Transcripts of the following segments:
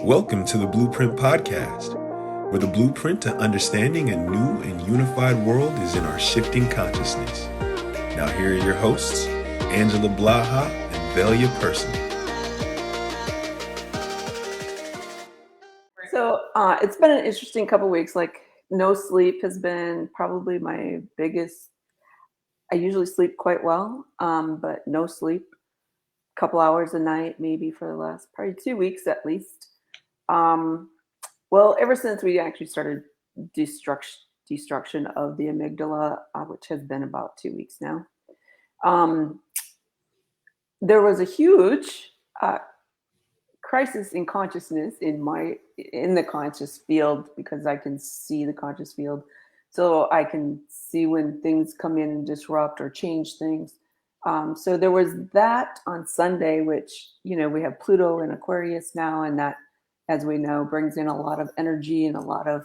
Welcome to the Blueprint Podcast, where the blueprint to understanding a new and unified world is in our shifting consciousness. Now here are your hosts, Angela Blaha and Velia Person. So it's been an interesting couple weeks. Like, no sleep has been probably my biggest. I usually sleep quite well, but no sleep, a couple hours a night, maybe for the last probably 2 weeks at least. Well, ever since we actually started destruction of the amygdala, which has been about 2 weeks now, there was a huge crisis in consciousness in the conscious field, because I can see the conscious field, so I can see when things come in and disrupt or change things. So there was that on Sunday, which, we have Pluto in Aquarius now, and that, as we know, brings in a lot of energy and a lot of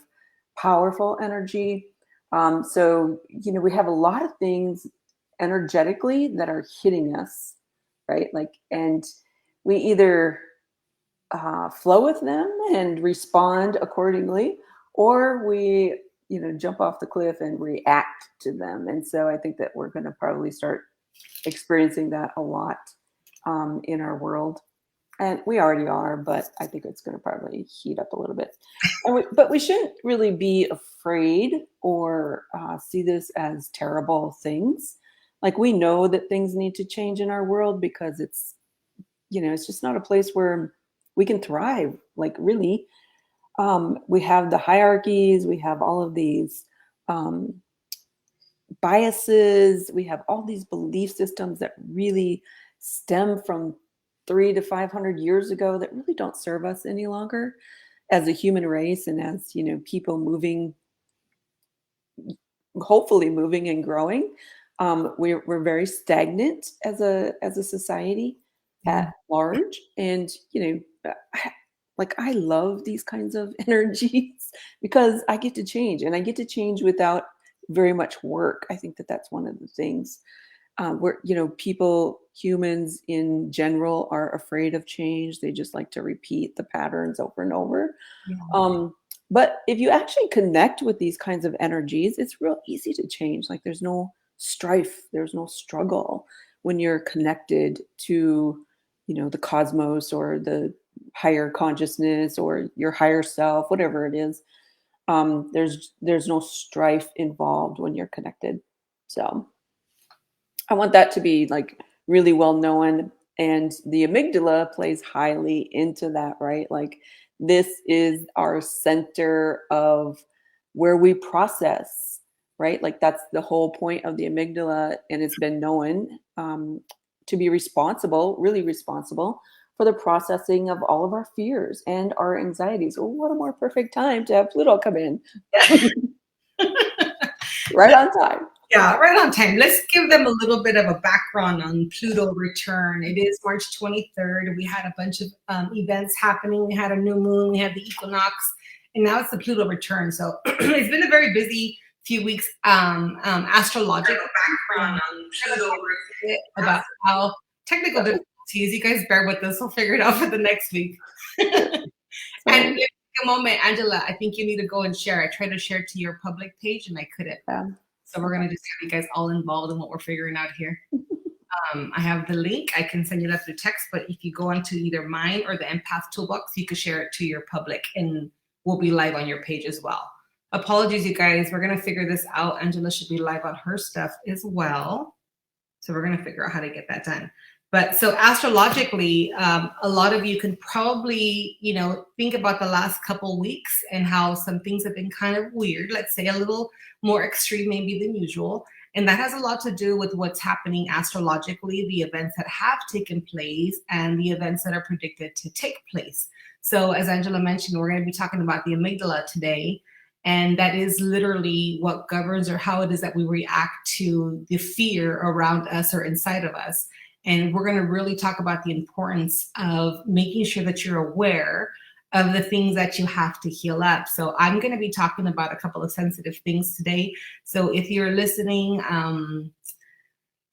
powerful energy. So, we have a lot of things energetically that are hitting us, right? And we either flow with them and respond accordingly, or we, jump off the cliff and react to them. And so I think that we're going to probably start experiencing that a lot in our world. And we already are, but I think it's going to probably heat up a little bit. But we shouldn't really be afraid or see this as terrible things. Like, we know that things need to change in our world, because it's just not a place where we can thrive. Like, really, we have the hierarchies, we have all of these biases, we have all these belief systems that really stem from 300 to 500 years ago that really don't serve us any longer as a human race, and as people hopefully moving and growing. We're very stagnant as a society at large, and I love these kinds of energies because I get to change, and I get to change without very much work. I think that that's one of the things where humans in general are afraid of change. They just like to repeat the patterns over and over. Yeah. But if you actually connect with these kinds of energies, it's real easy to change. Like, there's no strife, there's no struggle when you're connected to the cosmos, or the higher consciousness, or your higher self, whatever it is. There's no strife involved when you're connected. So I want that to be really well known, and the amygdala plays highly into that, right? Like, this is our center of where we process, right? Like, that's the whole point of the amygdala, and it's been known to be really responsible for the processing of all of our fears and our anxieties. Well, what a more perfect time to have Pluto come in. Right on time. Yeah, right on time. Let's give them a little bit of a background on Pluto return. It is March 23rd. We had a bunch of events happening. We had a new moon, we had the equinox, and now it's the Pluto return. So it's been a very busy few weeks. Astrological background on Pluto, about how technical difficulties. You guys bear with us. We'll figure it out for the next week. And take a moment, Angela, I think you need to go and share. I tried to share to your public page and I couldn't. So we're going to just have you guys all involved in what we're figuring out here. I have the link. I can send you that through text, but if you go onto either mine or the Empath Toolbox, you can share it to your public, and we'll be live on your page as well. Apologies, you guys. We're going to figure this out. Angela should be live on her stuff as well. So we're going to figure out how to get that done. But so astrologically, a lot of you can probably, think about the last couple weeks and how some things have been kind of weird, let's say a little more extreme maybe than usual. And that has a lot to do with what's happening astrologically, the events that have taken place and the events that are predicted to take place. So as Angela mentioned, we're going to be talking about the amygdala today. And that is literally what governs, or how it is that we react to the fear around us or inside of us. And we're going to really talk about the importance of making sure that you're aware of the things that you have to heal up. So I'm going to be talking about a couple of sensitive things today. So if you're listening,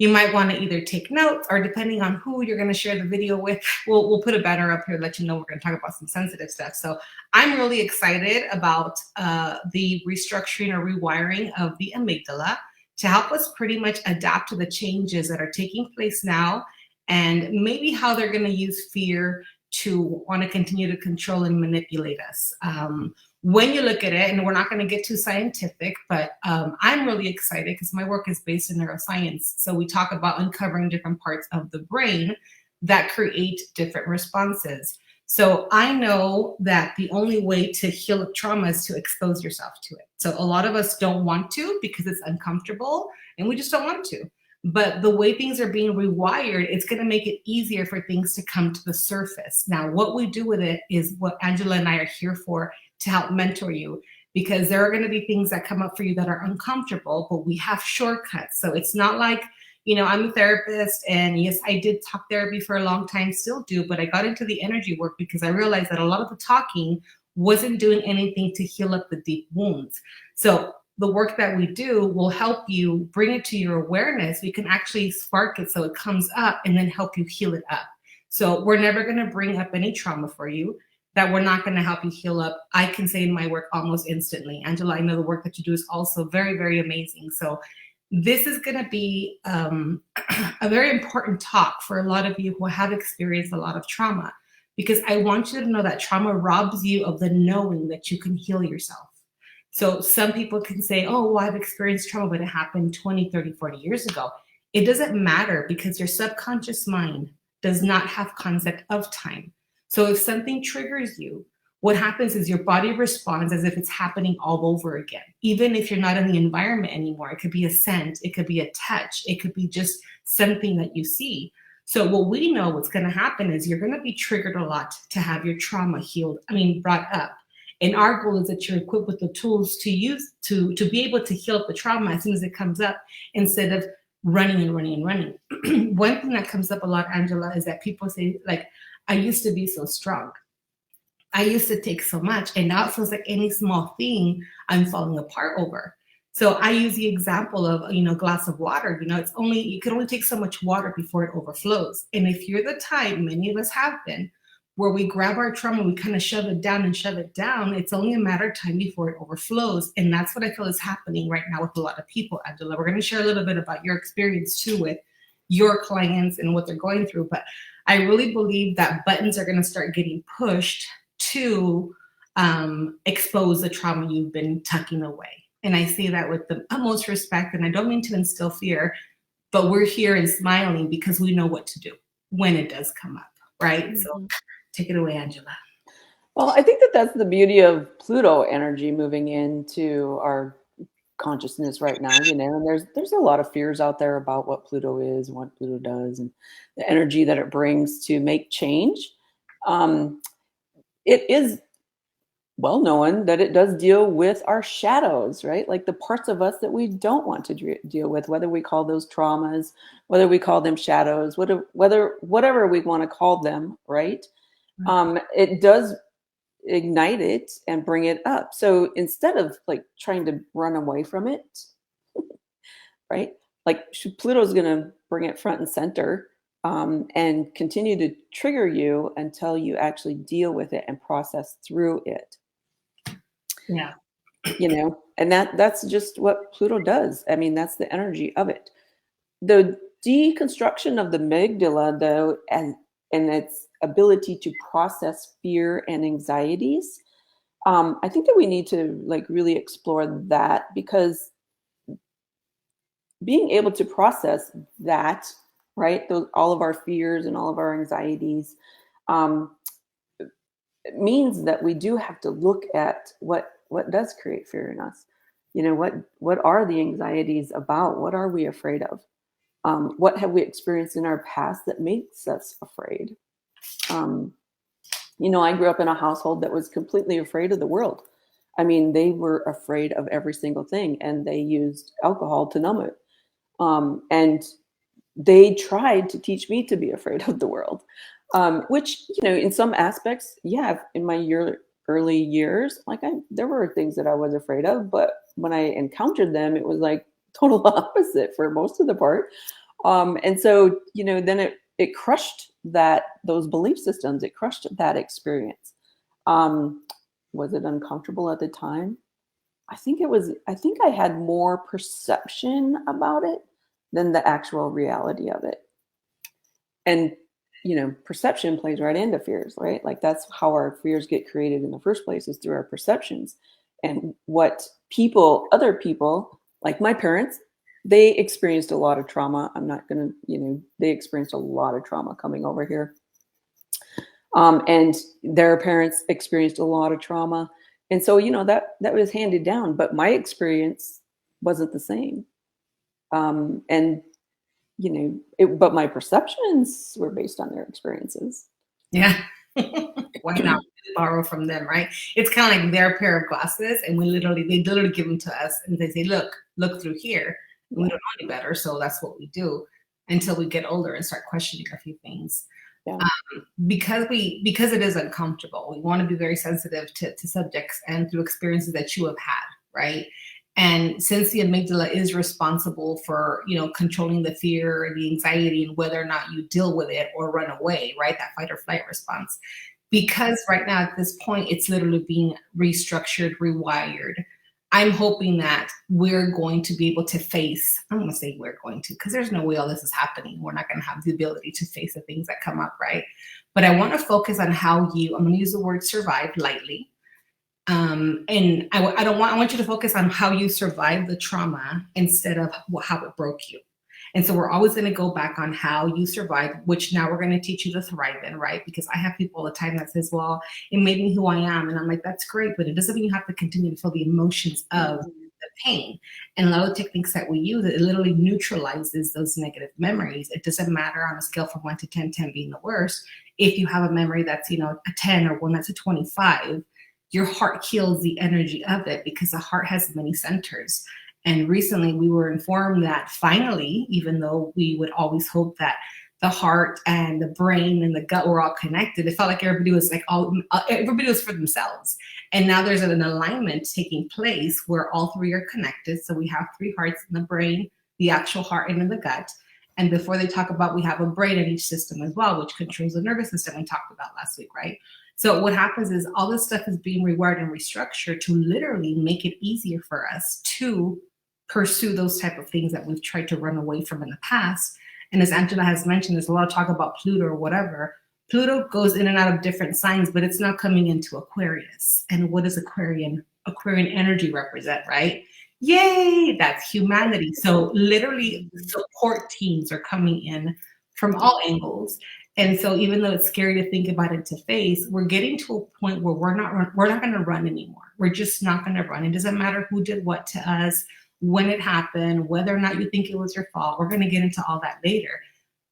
You might want to either take notes, or depending on who you're going to share the video with, we'll put a banner up here to let you know we're going to talk about some sensitive stuff. So I'm really excited about the restructuring or rewiring of the amygdala to help us pretty much adapt to the changes that are taking place now, and maybe how they're going to use fear to want to continue to control and manipulate us. When you look at it, and we're not going to get too scientific, but I'm really excited because my work is based in neuroscience. So we talk about uncovering different parts of the brain that create different responses. So I know that the only way to heal trauma is to expose yourself to it. So a lot of us don't want to because it's uncomfortable and we just don't want to. But the way things are being rewired, it's going to make it easier for things to come to the surface. Now, what we do with it is what Angela and I are here for, to help mentor you, because there are going to be things that come up for you that are uncomfortable, but we have shortcuts. So it's not like, I'm a therapist, and yes, I did talk therapy for a long time, still do, but I got into the energy work because I realized that a lot of the talking wasn't doing anything to heal up the deep wounds. So the work that we do will help you bring it to your awareness. We can actually spark it so it comes up and then help you heal it up. So we're never going to bring up any trauma for you that we're not going to help you heal up. I can say in my work almost instantly. Angela, I know the work that you do is also very, very amazing. So this is going to be a very important talk for a lot of you who have experienced a lot of trauma, because I want you to know that trauma robs you of the knowing that you can heal yourself. So some people can say, oh, well, I've experienced trauma, but it happened 20, 30, 40 years ago. It doesn't matter, because your subconscious mind does not have concept of time. So if something triggers you, what happens is your body responds as if it's happening all over again. Even if you're not in the environment anymore, it could be a scent, it could be a touch, it could be just something that you see. So what we know what's going to happen is you're going to be triggered a lot to have your trauma brought up. And our goal is that you're equipped with the tools to use to be able to heal up the trauma as soon as it comes up, instead of running and running and running. One thing that comes up a lot, Angela, is that people say, like, I used to be so strong. I used to take so much, and now it feels like any small thing I'm falling apart over. So I use the example of, a glass of water. You can only take so much water before it overflows. And if you're the type, many of us have been, where we grab our trauma, we kind of shove it down, it's only a matter of time before it overflows. And that's what I feel is happening right now with a lot of people, Angela. We're going to share a little bit about your experience too with your clients and what they're going through. But I really believe that buttons are going to start getting pushed to expose the trauma you've been tucking away. And I say that with the utmost respect, and I don't mean to instill fear, but we're here and smiling because we know what to do when it does come up, right? Mm-hmm. So take it away, Angela. Well, I think that's the beauty of Pluto energy moving into our consciousness right now, and there's a lot of fears out there about what Pluto is and what Pluto does and the energy that it brings to make change. It is well known that it does deal with our shadows, right? Like the parts of us that we don't want to deal with, whether we call those traumas, whether we call them shadows, whatever we want to call them, right? It does ignite it and bring it up. So instead of like trying to run away from it, right? Like Pluto's going to bring it front and center and continue to trigger you until you actually deal with it and process through it. Yeah. And that's just what Pluto does. I mean, that's the energy of it. The deconstruction of the amygdala, though, and its ability to process fear and anxieties, I think that we need to like really explore that, because being able to process that, right, all of our fears and all of our anxieties, it means that we do have to look at what does create fear in us. What are the anxieties about? What are we afraid of? What have we experienced in our past that makes us afraid? I grew up in a household that was completely afraid of the world. I mean, they were afraid of every single thing, and they used alcohol to numb it. And they tried to teach me to be afraid of the world, which, in some aspects, yeah, in my early years, there were things that I was afraid of, but when I encountered them, it was like total opposite for most of the part. And so, then it crushed those belief systems. It crushed that experience. Was it uncomfortable at the time? I think I had more perception about it than the actual reality of it. And, perception plays right into fears, right? Like that's how our fears get created in the first place, is through our perceptions. And what other people, like my parents, they experienced a lot of trauma. I'm not going to, they experienced a lot of trauma coming over here. And their parents experienced a lot of trauma. And so, that was handed down, but my experience wasn't the same. And, but my perceptions were based on their experiences. Yeah. Why not borrow from them, right? It's kind of like their pair of glasses, and they literally give them to us, and they say, look through here. And we don't know any better, so that's what we do until we get older and start questioning a few things. Yeah. Because it is uncomfortable, we want to be very sensitive to subjects and through experiences that you have had, right? And since the amygdala is responsible for, controlling the fear and the anxiety and whether or not you deal with it or run away, right? That fight or flight response. Because right now at this point, it's literally being restructured, rewired. I'm hoping that we're going to be able to face, I don't want to say we're going to, because there's no way all this is happening. We're not going to have the ability to face the things that come up, right? But I want to focus on how I'm going to use the word survive lightly. And I want you to focus on how you survived the trauma instead of how it broke you. And so we're always going to go back on how you survived, which now we're going to teach you to thrive in, right? Because I have people all the time that says, well, it made me who I am. And I'm like, that's great, but it doesn't mean you have to continue to feel the emotions of the pain. And a lot of the techniques that we use, it literally neutralizes those negative memories. It doesn't matter on a scale from 1 to 10, 10 being the worst. If you have a memory that's, a 10 or one that's a 25, your heart heals the energy of it, because the heart has many centers. And recently we were informed that finally, even though we would always hope that the heart and the brain and the gut were all connected, it felt like everybody was everybody was for themselves. And now there's an alignment taking place where all three are connected. So we have 3 hearts in the brain, the actual heart, and in the gut. And before they talk about, we have a brain in each system as well, which controls the nervous system we talked about last week, right? So what happens is all this stuff is being rewired and restructured to literally make it easier for us to pursue those type of things that we've tried to run away from in the past. And as Angela has mentioned, there's a lot of talk about Pluto or whatever. Pluto goes in and out of different signs, but it's now coming into Aquarius. And what does Aquarian energy represent, right? Yay, that's humanity. So literally support teams are coming in from all angles. And so even though it's scary to think about it to face, we're getting to a point where we're not going to run anymore. We're just not going to run. It doesn't matter who did what to us, when it happened, whether or not you think it was your fault. We're going to get into all that later.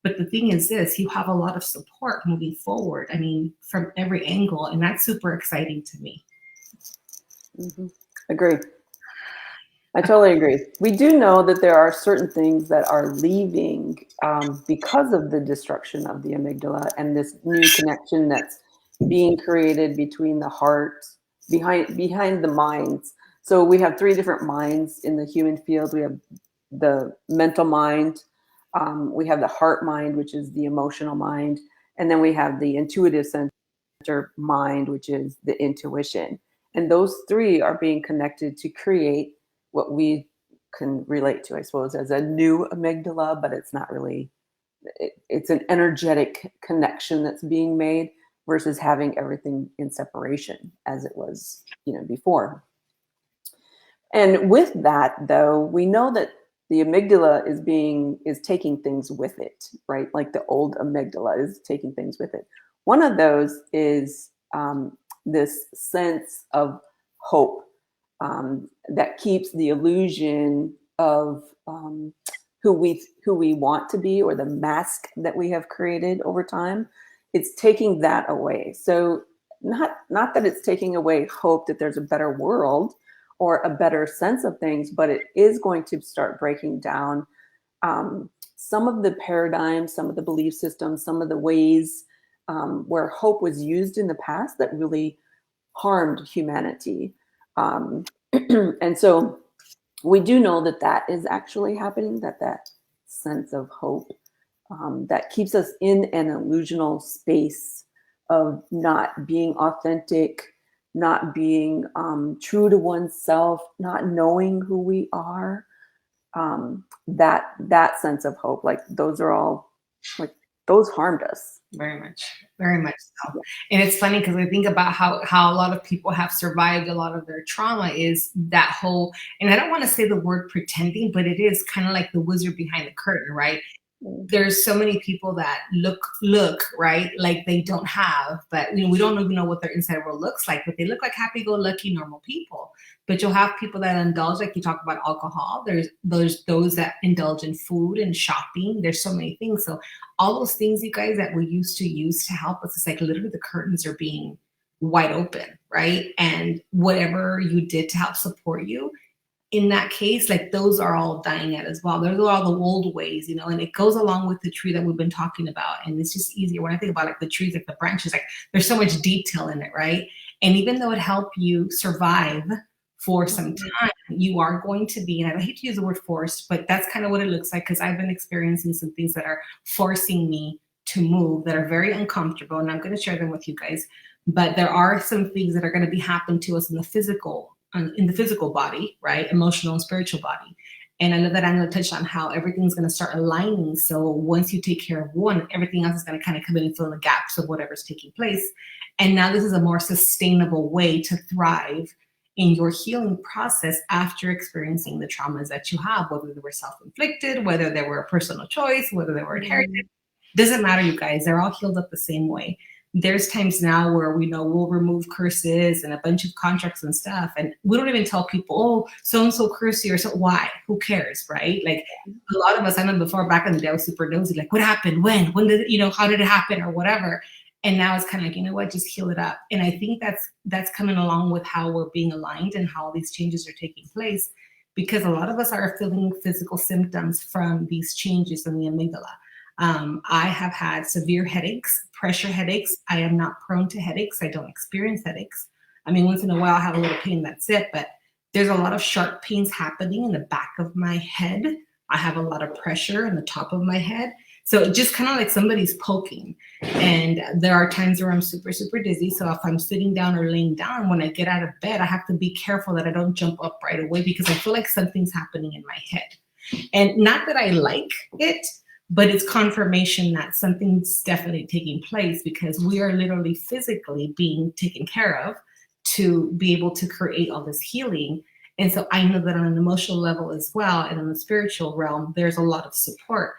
But the thing is this, you have a lot of support moving forward. I mean, from every angle, and that's super exciting to me. Mm-hmm. Agree. I totally agree. We do know that there are certain things that are leaving because of the destruction of the amygdala and this new connection that's being created between the heart, behind the minds. So we have 3 different minds in the human field. We have the mental mind, we have the heart mind, which is the emotional mind, and then we have the intuitive center mind, which is the intuition. And those 3 are being connected to create what we can relate to, I suppose, as a new amygdala, but it's not really, it's an energetic connection that's being made versus having everything in separation as it was, before. And with that, though, we know that the amygdala is taking things with it, right? Like the old amygdala is taking things with it. One of those is this sense of hope that keeps the illusion of who we want to be, or the mask that we have created over time. It's taking that away. So not that it's taking away hope that there's a better world or a better sense of things, but it is going to start breaking down some of the paradigms, some of the belief systems, some of the ways where hope was used in the past that really harmed humanity. And so we do know that is actually happening, that sense of hope that keeps us in an illusional space of not being authentic, not being true to oneself, not knowing who we are. That sense of hope, like those are all, like those harmed us. Very much so. And it's funny because I think about how a lot of people have survived a lot of their trauma is that whole, and I don't want to say the word pretending, but it is kind of like the wizard behind the curtain, right? There's so many people that look right, like they don't have, but we don't even know what their inside world looks like, but they look like happy-go-lucky normal people. But you'll have people that indulge, like you talk about alcohol. There's those that indulge in food and shopping. There's so many things. So all those things, you guys, that we used to use to help us, it's like literally the curtains are being wide open, right? And whatever you did to help support you, in that case, like those are all dying out as well. Those are all the old ways, and it goes along with the tree that we've been talking about. And it's just easier when I think about like the trees, like the branches, like there's so much detail in it, right? And even though it helped you survive for some time, you are going to be, and I hate to use the word forced, but that's kind of what it looks like, because I've been experiencing some things that are forcing me to move that are very uncomfortable. And I'm going to share them with you guys. But there are some things that are going to be happening to us in the physical body, right? Emotional and spiritual body. And I know that I'm going to touch on how everything's going to start aligning. So once you take care of one, everything else is going to kind of come in and fill in the gaps of whatever's taking place. And now this is a more sustainable way to thrive in your healing process after experiencing the traumas that you have, whether they were self-inflicted, whether they were a personal choice, whether they were inherited. Doesn't matter, you guys. They're all healed up the same way. There's times now where we know we'll remove curses and a bunch of contracts and stuff, and we don't even tell people, oh, so-and-so cursed you, or so. Why? Who cares, right? Like a lot of us, I know before, back in the day, I was super nosy, like what happened? When did it, how did it happen, or whatever. And now it's kind of like, you know what, just heal it up. And I think that's coming along with how we're being aligned and how all these changes are taking place, because a lot of us are feeling physical symptoms from these changes in the amygdala. I have had severe headaches, pressure headaches. I am not prone to headaches. I don't experience headaches. I mean, once in a while I have a little pain, that's it. But there's a lot of sharp pains happening in the back of my head. I have a lot of pressure in the top of my head. So just kind of like somebody's poking. And there are times where I'm super, super dizzy. So if I'm sitting down or laying down, when I get out of bed, I have to be careful that I don't jump up right away, because I feel like something's happening in my head. And not that I like it, but it's confirmation that something's definitely taking place, because we are literally physically being taken care of to be able to create all this healing. And so I know that on an emotional level as well, and in the spiritual realm, there's a lot of support.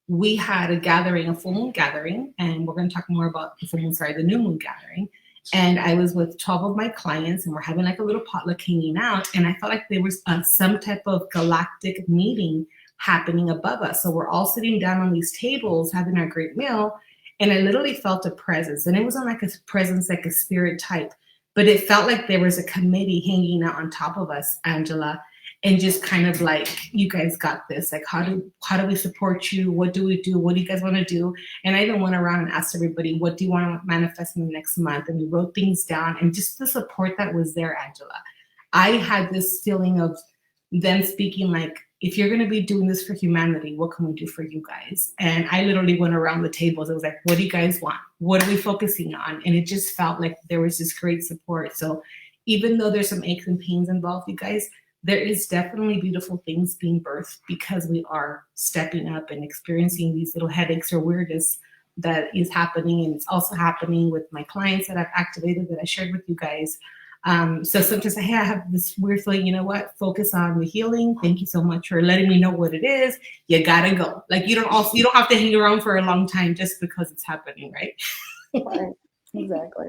We had a gathering, a full moon gathering, and we're going to talk more about the new moon gathering. And I was with 12 of my clients, and we're having like a little potluck hanging out. And I felt like there was some type of galactic meeting happening above us. So we're all sitting down on these tables having our great meal, and I literally felt a presence. And it wasn't like a presence like a spirit type, but it felt like there was a committee hanging out on top of us, Angela, and just kind of like, you guys got this. Like, how do we support you? What do we do? What do you guys want to do? And I even went around and asked everybody, what do you want to manifest in the next month? And we wrote things down, and just the support that was there, Angela. I had this feeling of them speaking like, if you're going to be doing this for humanity, what can we do for you guys? And I literally went around the tables. It was like, what do you guys want? What are we focusing on? And it just felt like there was this great support. So even though there's some aches and pains involved, you guys, there is definitely beautiful things being birthed, because we are stepping up and experiencing these little headaches or weirdness that is happening. And it's also happening with my clients that I've activated, that I shared with you guys. So sometimes I have this weird feeling, you know what, focus on the healing. Thank you so much for letting me know what it is. You gotta go. Like you don't have to hang around for a long time just because it's happening, right? Right. Exactly.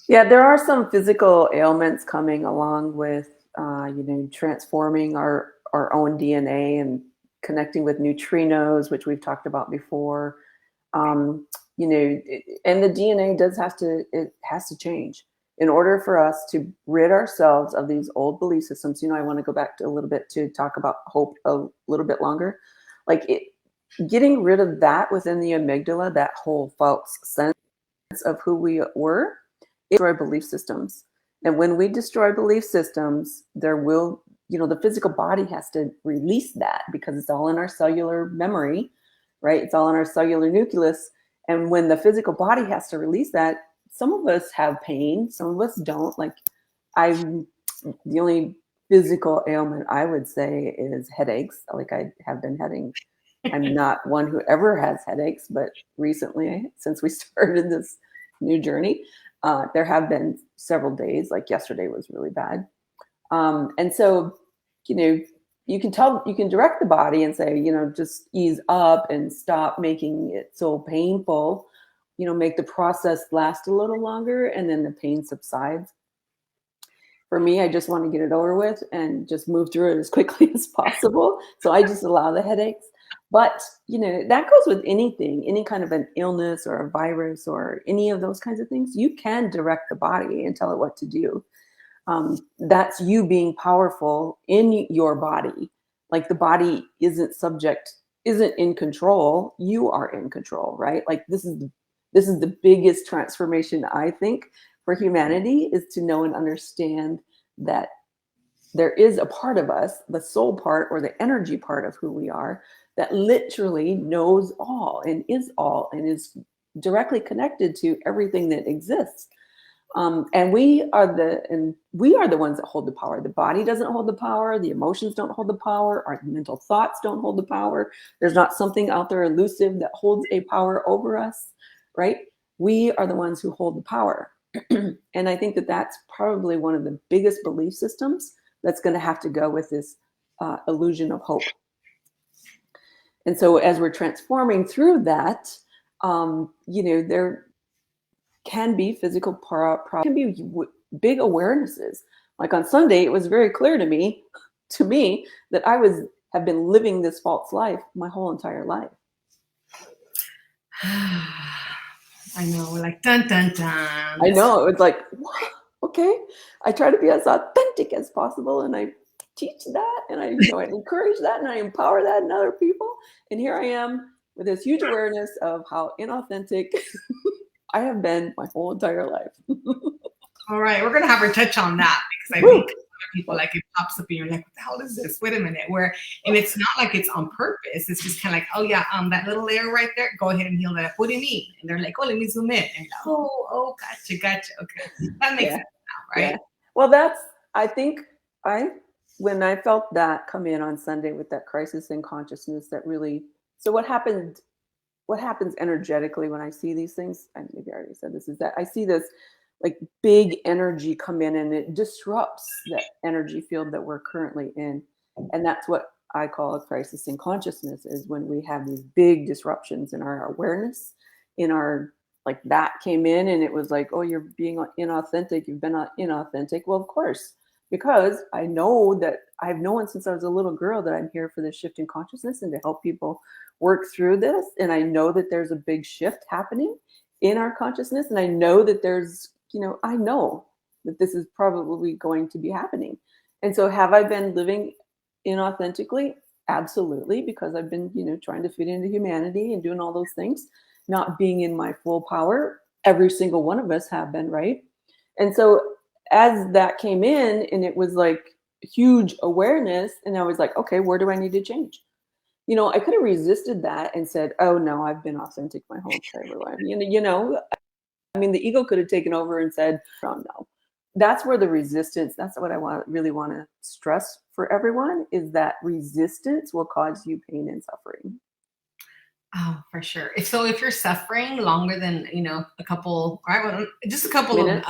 Yeah, there are some physical ailments coming along with transforming our own DNA and connecting with neutrinos, which we've talked about before. And the DNA has to change in order for us to rid ourselves of these old belief systems. I want to go back to a little bit to talk about hope a little bit longer. Getting rid of that within the amygdala, that whole false sense of who we were, destroy belief systems. And when we destroy belief systems, there will the physical body has to release that because it's all in our cellular memory, right? It's all in our cellular nucleus. And when the physical body has to release that, some of us have pain, some of us don't. Like the only physical ailment I would say is headaches. Like I have been having, I'm not one who ever has headaches, but recently, since we started this new journey, there have been several days, like yesterday was really bad. And so, you can direct the body and say, just ease up and stop making it so painful, make the process last a little longer, and then the pain subsides. For me, I just want to get it over with and just move through it as quickly as possible. So I just allow the headaches. But, that goes with anything, any kind of an illness or a virus or any of those kinds of things. You can direct the body and tell it what to do. That's you being powerful in your body. Like the body isn't in control. You are in control, right? Like this is the biggest transformation, I think, for humanity, is to know and understand that there is a part of us, the soul part or the energy part of who we are, that literally knows all and is directly connected to everything that exists. And we are the ones that hold the power. The body doesn't hold the power. The emotions don't hold the power. Our mental thoughts don't hold the power. There's not something out there elusive that holds a power over us, right? We are the ones who hold the power. And I think that that's probably one of the biggest belief systems that's going to have to go with this illusion of hope. And so as we're transforming through that, there can be physical problems, can be big awarenesses. Like on Sunday, it was very clear to me that I have been living this false life my whole entire life. I know, we're like dun dun dun. I know, it's like, okay. I try to be as authentic as possible, and I teach that, and I encourage that, and I empower that in other people. And here I am with this huge awareness of how inauthentic I have been my whole entire life. All right, we're gonna have her touch on that because I think people, like, it pops up and you're like, what the hell is this? Wait a minute. And it's not like it's on purpose. It's just kind of like, oh yeah, that little layer right there, go ahead and heal that. What do you mean? And they're like, oh, let me zoom in. And oh, gotcha. Okay, that makes sense now, right? Yeah. Well, I think when I felt that come in on Sunday with that crisis in consciousness, that really. So what happens energetically when I see these things? I maybe I already said this. Is that I see this like big energy come in, and it disrupts the energy field that we're currently in. And that's what I call a crisis in consciousness, is when we have these big disruptions in our awareness, like that came in and it was like, oh, you're being inauthentic. You've been inauthentic. Well, of course, because I know that I've known since I was a little girl that I'm here for this shift in consciousness and to help people work through this. And I know that there's a big shift happening in our consciousness. And I know that I know that this is probably going to be happening. And so have I been living inauthentically? Absolutely, because I've been, trying to fit into humanity and doing all those things, not being in my full power. Every single one of us have been, right? And so as that came in, and it was like huge awareness, and I was like, okay, where do I need to change? I could have resisted that and said, oh no, I've been authentic my whole entire life. The ego could have taken over and said, oh no. That's where the resistance, that's what I really want to stress for everyone, is that resistance will cause you pain and suffering. Oh, for sure. If you're suffering longer than, a couple of minutes.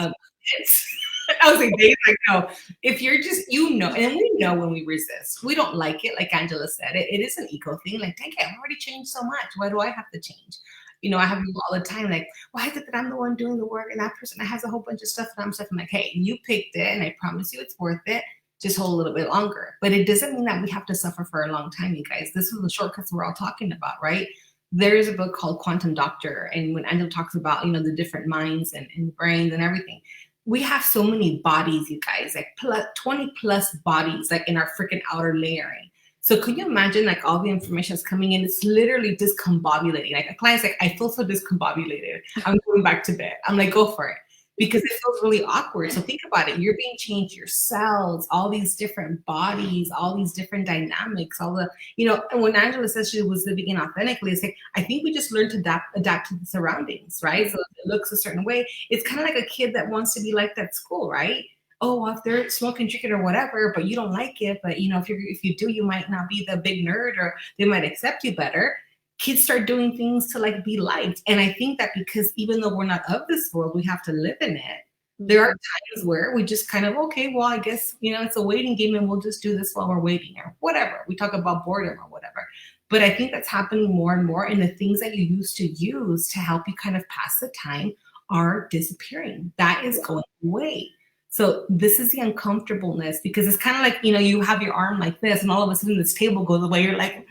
I was like, days, no. If you're just, and we know when we resist, we don't like it. Like Angela said, it is an ego thing. Like, dang it, I've already changed so much. Why do I have to change? I have people all the time like, why is it that I'm the one doing the work and that person has a whole bunch of stuff and I'm stuff? I'm like, hey, you picked it and I promise you it's worth it. Just hold a little bit longer. But it doesn't mean that we have to suffer for a long time, you guys. This is the shortcuts we're all talking about, right? There is a book called Quantum Doctor. And when Angela talks about, the different minds and brains and everything, we have so many bodies, you guys, like 20 plus bodies, like in our freaking outer layering. So could you imagine, like, all the information is coming in, it's literally discombobulating. Like a client's like, I feel so discombobulated. I'm going back to bed. I'm like, go for it. because it feels really awkward. So think about it. You're being changed, your cells, all these different bodies, all these different dynamics, all the, and when Angela says she was living inauthentically, it's like, I think we just learned to adapt to the surroundings, right? So if it looks a certain way, it's kind of like a kid that wants to be liked at school, right? Oh, well, if they're smoking, drinking or whatever, but you don't like it, but if you do, you might not be the big nerd, or they might accept you better. Kids start doing things to like be liked. And I think that because even though we're not of this world, we have to live in it. There are times where we just kind of, okay, well, I guess, it's a waiting game and we'll just do this while we're waiting or whatever. We talk about boredom or whatever. But I think that's happening more and more. And the things that you used to use to help you kind of pass the time are disappearing. That is going away. So this is the uncomfortableness, because it's kind of like, you have your arm like this and all of a sudden this table goes away. You're like,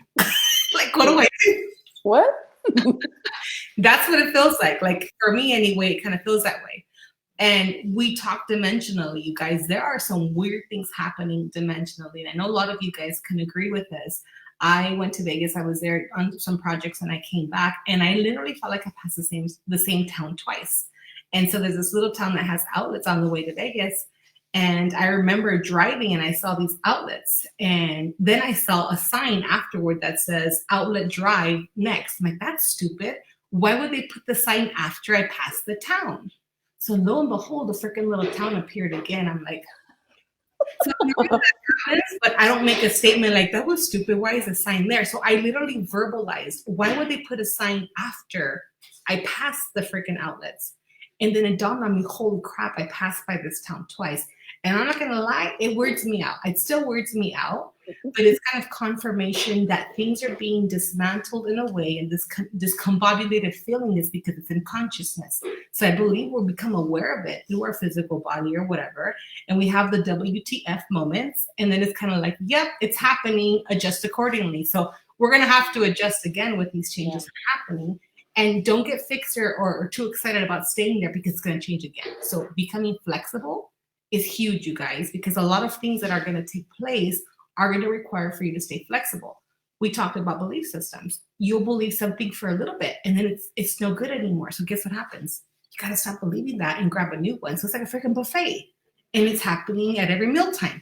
like, what do I do? What? That's what it feels like. Like for me anyway, it kind of feels that way. And we talk dimensionally, you guys. There are some weird things happening dimensionally. And I know a lot of you guys can agree with this. I went to Vegas. I was there on some projects and I came back and I literally felt like I passed the same town twice. And so there's this little town that has outlets on the way to Vegas. And I remember driving and I saw these outlets. And then I saw a sign afterward that says Outlet Drive next. I'm like, that's stupid. Why would they put the sign after I passed the town? So lo and behold, the freaking little town appeared again. I'm like, so that happens, but I don't make a statement like, that was stupid. Why is the sign there? So I literally verbalized, why would they put a sign after I passed the freaking outlets? And then it dawned on me, holy crap, I passed by this town twice. And I'm not going to lie, it weirds me out. It still weirds me out, but it's kind of confirmation that things are being dismantled in a way. And this discombobulated feeling is because it's in consciousness. So I believe we'll become aware of it through our physical body or whatever. And we have the WTF moments. And then it's kind of like, yep, it's happening, adjust accordingly. So we're going to have to adjust again with these changes that are happening. And don't get fixed or too excited about staying there because it's going to change again. So becoming flexible is huge, you guys, because a lot of things that are going to take place are going to require for you to stay flexible. We talked about belief systems. You'll believe something for a little bit and then it's no good anymore. So guess what happens? You got to stop believing that and grab a new one. So it's like a freaking buffet and it's happening at every mealtime.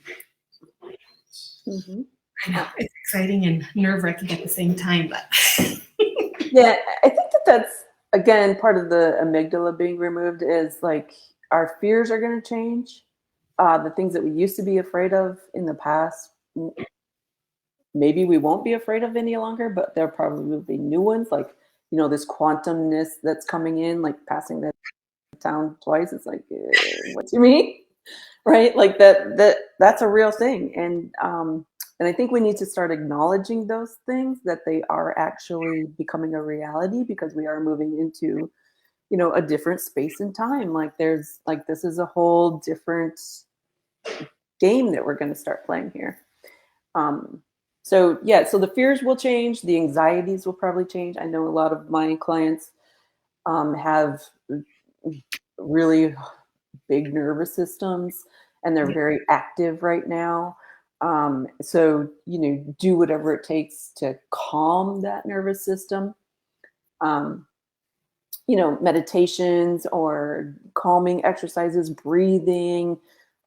Mm-hmm. I know it's exciting and nerve-wracking at the same time, but yeah, I think that's, again, part of the amygdala being removed is like our fears are going to change. The things that we used to be afraid of in the past, maybe we won't be afraid of any longer, but there probably will be new ones, like, this quantumness that's coming in, like passing the town twice. It's like, what do you mean? Right? Like that's a real thing. And I think we need to start acknowledging those things, that they are actually becoming a reality, because we are moving into, a different space and time. Like this is a whole different game that we're going to start playing here. So the fears will change. The anxieties will probably change. I know a lot of my clients have really big nervous systems and they're very active right now. So, do whatever it takes to calm that nervous system. Meditations or calming exercises, breathing,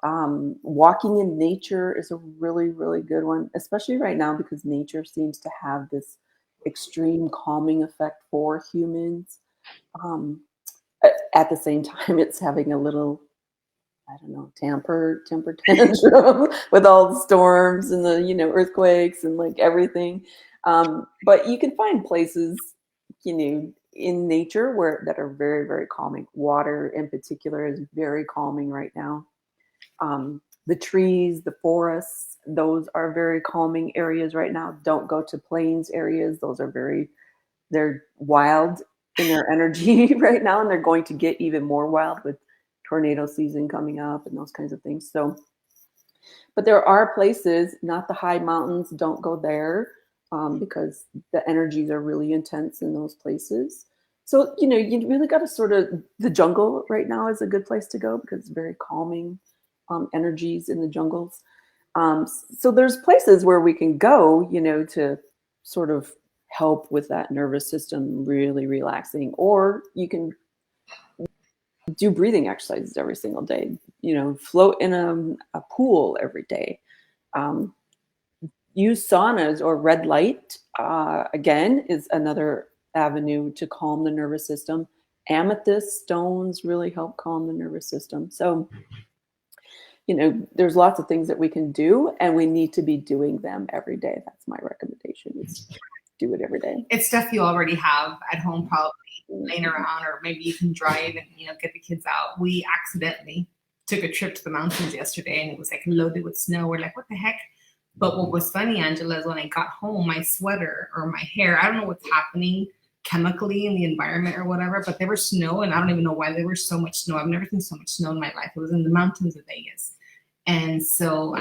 walking in nature is a really, really good one, especially right now, because nature seems to have this extreme calming effect for humans. At the same time, it's having a little, I don't know, temper tantrum with all the storms and the, earthquakes and like everything. But you can find places, in nature that are very, very calming. Water in particular is very calming right now. The trees, the forests, those are very calming areas right now. Don't go to plains areas. Those are they're wild in their energy right now, and they're going to get even more wild with tornado season coming up and those kinds of things. So, but there are places, not the high mountains, don't go there, because the energies are really intense in those places. So, you really got to the jungle right now is a good place to go because it's very calming energies in the jungles. So there's places where we can go, to sort of help with that nervous system really relaxing, or you can do breathing exercises every single day, float in a pool every day, use saunas or red light, again, is another avenue to calm the nervous system. Amethyst stones really help calm the nervous system. So, there's lots of things that we can do, and we need to be doing them every day. That's my recommendation, is do it every day. It's stuff you already have at home, probably laying around, or maybe you can drive and get the kids out. We accidentally took a trip to the mountains yesterday, and it was like loaded with snow. We're like, what the heck? But what was funny, Angela, is when I got home, my sweater or my hair, I don't know what's happening chemically in the environment or whatever, but there was snow, and I don't even know why there was so much snow. I've never seen so much snow in my life. It was in the mountains of Vegas. And so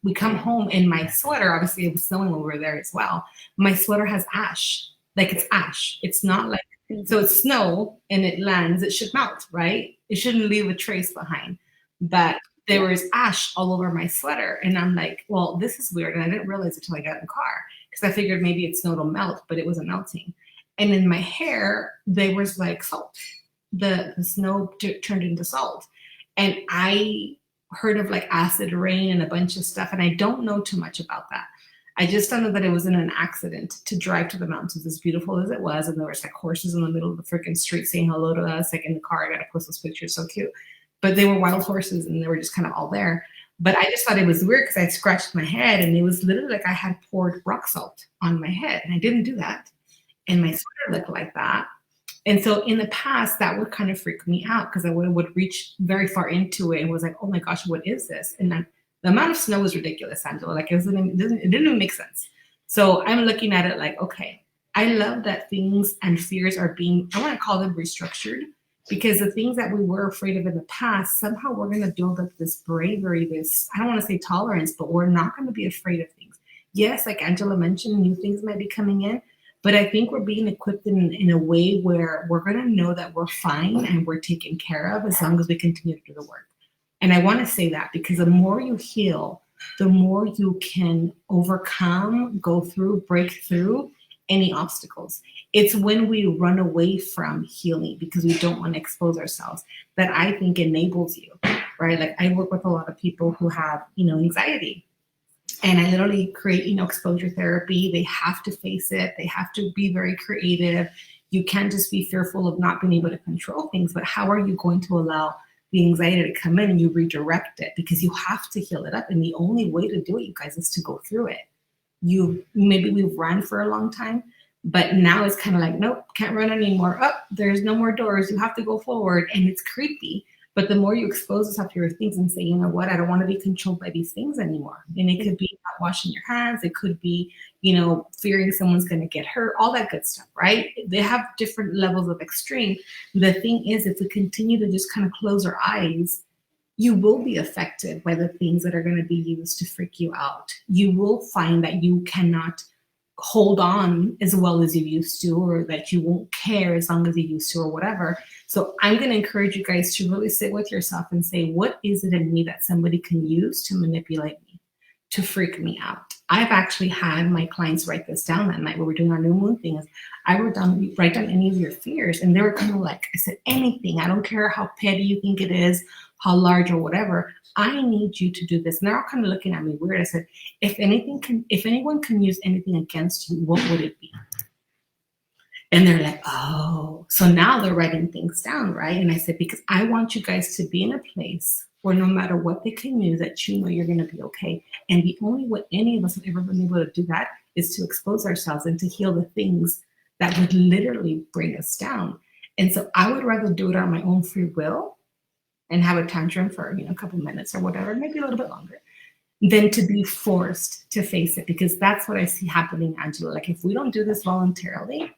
we come home, and my sweater, obviously it was snowing when we were there as well. My sweater has ash, like it's ash. It's not like, so it's snow and it lands, it should melt, right? It shouldn't leave a trace behind. But there was ash all over my sweater. And I'm like, well, this is weird. And I didn't realize it until I got in the car, because I figured maybe it snowed will melt, but it wasn't melting. And in my hair, there was like salt. The snow turned into salt. And I heard of like acid rain and a bunch of stuff, and I don't know too much about that. I just know that it was in an accident to drive to the mountains, as beautiful as it was, and there was like horses in the middle of the freaking street saying hello to us, like in the car. I gotta post those pictures, so cute. But they were wild horses, and they were just kind of all there. But I just thought it was weird, because I scratched my head, and it was literally like I had poured rock salt on my head, and I didn't do that. And my sweater looked like that. And so in the past, that would kind of freak me out, because I would reach very far into it and was like, oh my gosh, what is this? And then the amount of snow was ridiculous, Angela. Like it didn't even make sense. So I'm looking at it like, okay, I love that things and fears are being, I want to call them restructured, because the things that we were afraid of in the past, somehow we're going to build up this bravery, this, I don't want to say tolerance, but we're not going to be afraid of things. Yes, like Angela mentioned, new things might be coming in. But I think we're being equipped in a way where we're going to know that we're fine and we're taken care of as long as we continue to do the work. And I want to say that because the more you heal, the more you can overcome, go through, break through any obstacles. It's when we run away from healing because we don't want to expose ourselves that I think enables you, right? Like I work with a lot of people who have, anxiety. And I literally create, exposure therapy. They have to face it. They have to be very creative. You can't just be fearful of not being able to control things, but how are you going to allow the anxiety to come in and you redirect it? Because you have to heal it up. And the only way to do it, you guys, is to go through it. Maybe we've run for a long time, but now it's kind of like, nope, can't run anymore. Oh, there's no more doors. You have to go forward. And it's creepy. But the more you expose yourself to your things and say, you know what, I don't want to be controlled by these things anymore. And it could be not washing your hands. It could be, fearing someone's going to get hurt, all that good stuff, right? They have different levels of extreme. The thing is, if we continue to just kind of close our eyes, you will be affected by the things that are going to be used to freak you out. You will find that you cannot hold on as well as you used to, or that you won't care as long as you used to, or whatever. So I'm going to encourage you guys to really sit with yourself and say, what is it in me that somebody can use to manipulate me, to freak me out? I've actually had my clients write this down that night when we're doing our new moon thing. I wrote down, write down any of your fears. And they were kind of like, I said, anything. I don't care how petty you think it is, how large or whatever. I need you to do this. And they're all kind of looking at me weird. I said, if anyone can use anything against you, what would it be? And they're like, oh, so now they're writing things down, right? And I said, because I want you guys to be in a place where no matter what they can use, that you're going to be okay. And the only way any of us have ever been able to do that is to expose ourselves and to heal the things that would literally bring us down. And so I would rather do it on my own free will and have a tantrum for, a couple minutes or whatever, maybe a little bit longer, than to be forced to face it. Because that's what I see happening, Angela. Like if we don't do this voluntarily,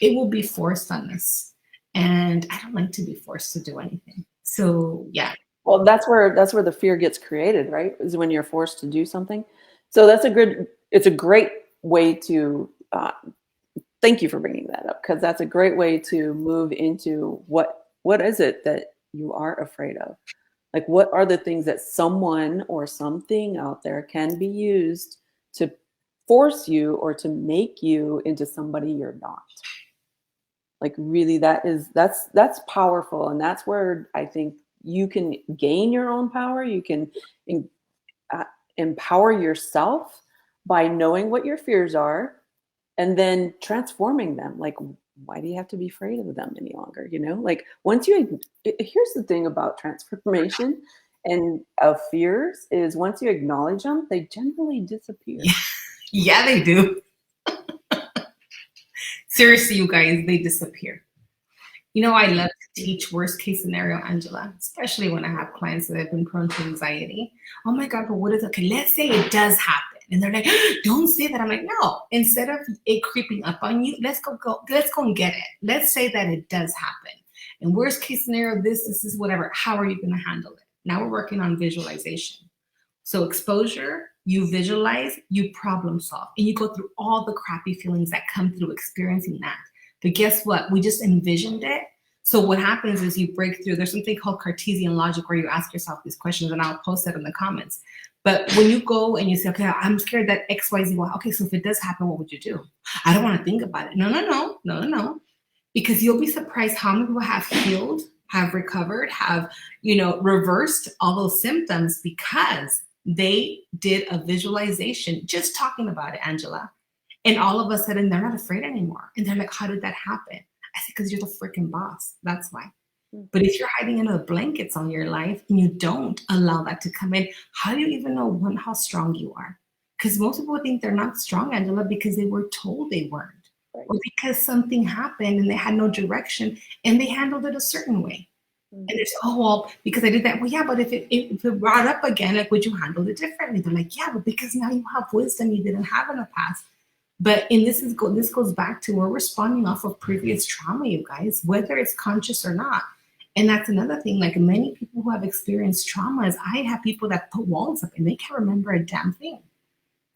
it will be forced on us. And I don't like to be forced to do anything. So yeah. Well, that's where the fear gets created, right? Is when you're forced to do something. So it's a great way to, thank you for bringing that up, because that's a great way to move into what is it that you are afraid of? Like, what are the things that someone or something out there can be used to force you or to make you into somebody you're not? Like really, that's powerful. And that's where I think you can gain your own power. You can empower yourself by knowing what your fears are and then transforming them. Like, why do you have to be afraid of them any longer? Like once here's the thing about transformation and of fears is once you acknowledge them, they generally disappear. Yeah, they do. Seriously, you guys, they disappear. I love to teach worst case scenario, Angela, especially when I have clients that have been prone to anxiety. Oh my God, but what is it? Okay, let's say it does happen. And they're like, don't say that. I'm like, no, instead of it creeping up on you, let's go and get it. Let's say that it does happen. And worst case scenario, this is whatever. How are you going to handle it? Now we're working on visualization. So exposure, you visualize, you problem solve, and you go through all the crappy feelings that come through experiencing that. But guess what? We just envisioned it. So what happens is you break through. There's something called Cartesian logic where you ask yourself these questions, and I'll post it in the comments. But when you go and you say, okay, I'm scared that X, Y, Z, Y. Okay, so if it does happen, what would you do? I don't want to think about it. No. Because you'll be surprised how many people have healed, have recovered, have, reversed all those symptoms because they did a visualization, just talking about it, Angela. And all of a sudden, they're not afraid anymore. And they're like, how did that happen? I said, because you're the freaking boss. That's why. But if you're hiding under the blankets on your life and you don't allow that to come in, how do you even know, one, how strong you are? Because most people think they're not strong, Angela, because they were told they weren't. Right. Or because something happened and they had no direction and they handled it a certain way. And it's, oh, well, because I did that. Well, yeah, but if it brought up again, like, would you handle it differently? They're like, yeah, but because now you have wisdom you didn't have in the past. But this goes back to we're responding off of previous trauma, you guys, whether it's conscious or not. And that's another thing. Like many people who have experienced traumas, I have people that put walls up and they can't remember a damn thing.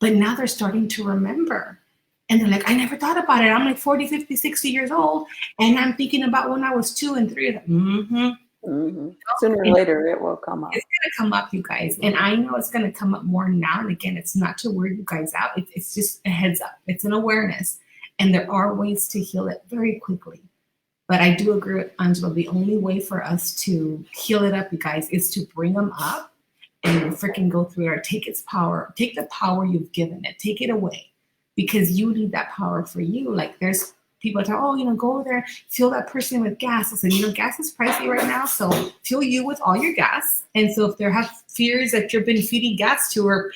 But now they're starting to remember. And they're like, I never thought about it. I'm like 40, 50, 60 years old. And I'm thinking about when I was 2 and 3. Like, Sooner or later, it will come up. It's going to come up, you guys. And I know it's going to come up more now. And again, it's not to wear you guys out. It's just a heads up. It's an awareness. And there are ways to heal it very quickly. But I do agree with Angela. The only way for us to heal it up, you guys, is to bring them up and freaking go through it or take its power. Take the power you've given it. Take it away. Because you need that power for you. Like there's people that tell, go over there, fuel that person with gas. I said, gas is pricey right now. So fuel you with all your gas. And so if there have fears that you've been feeding gas to or,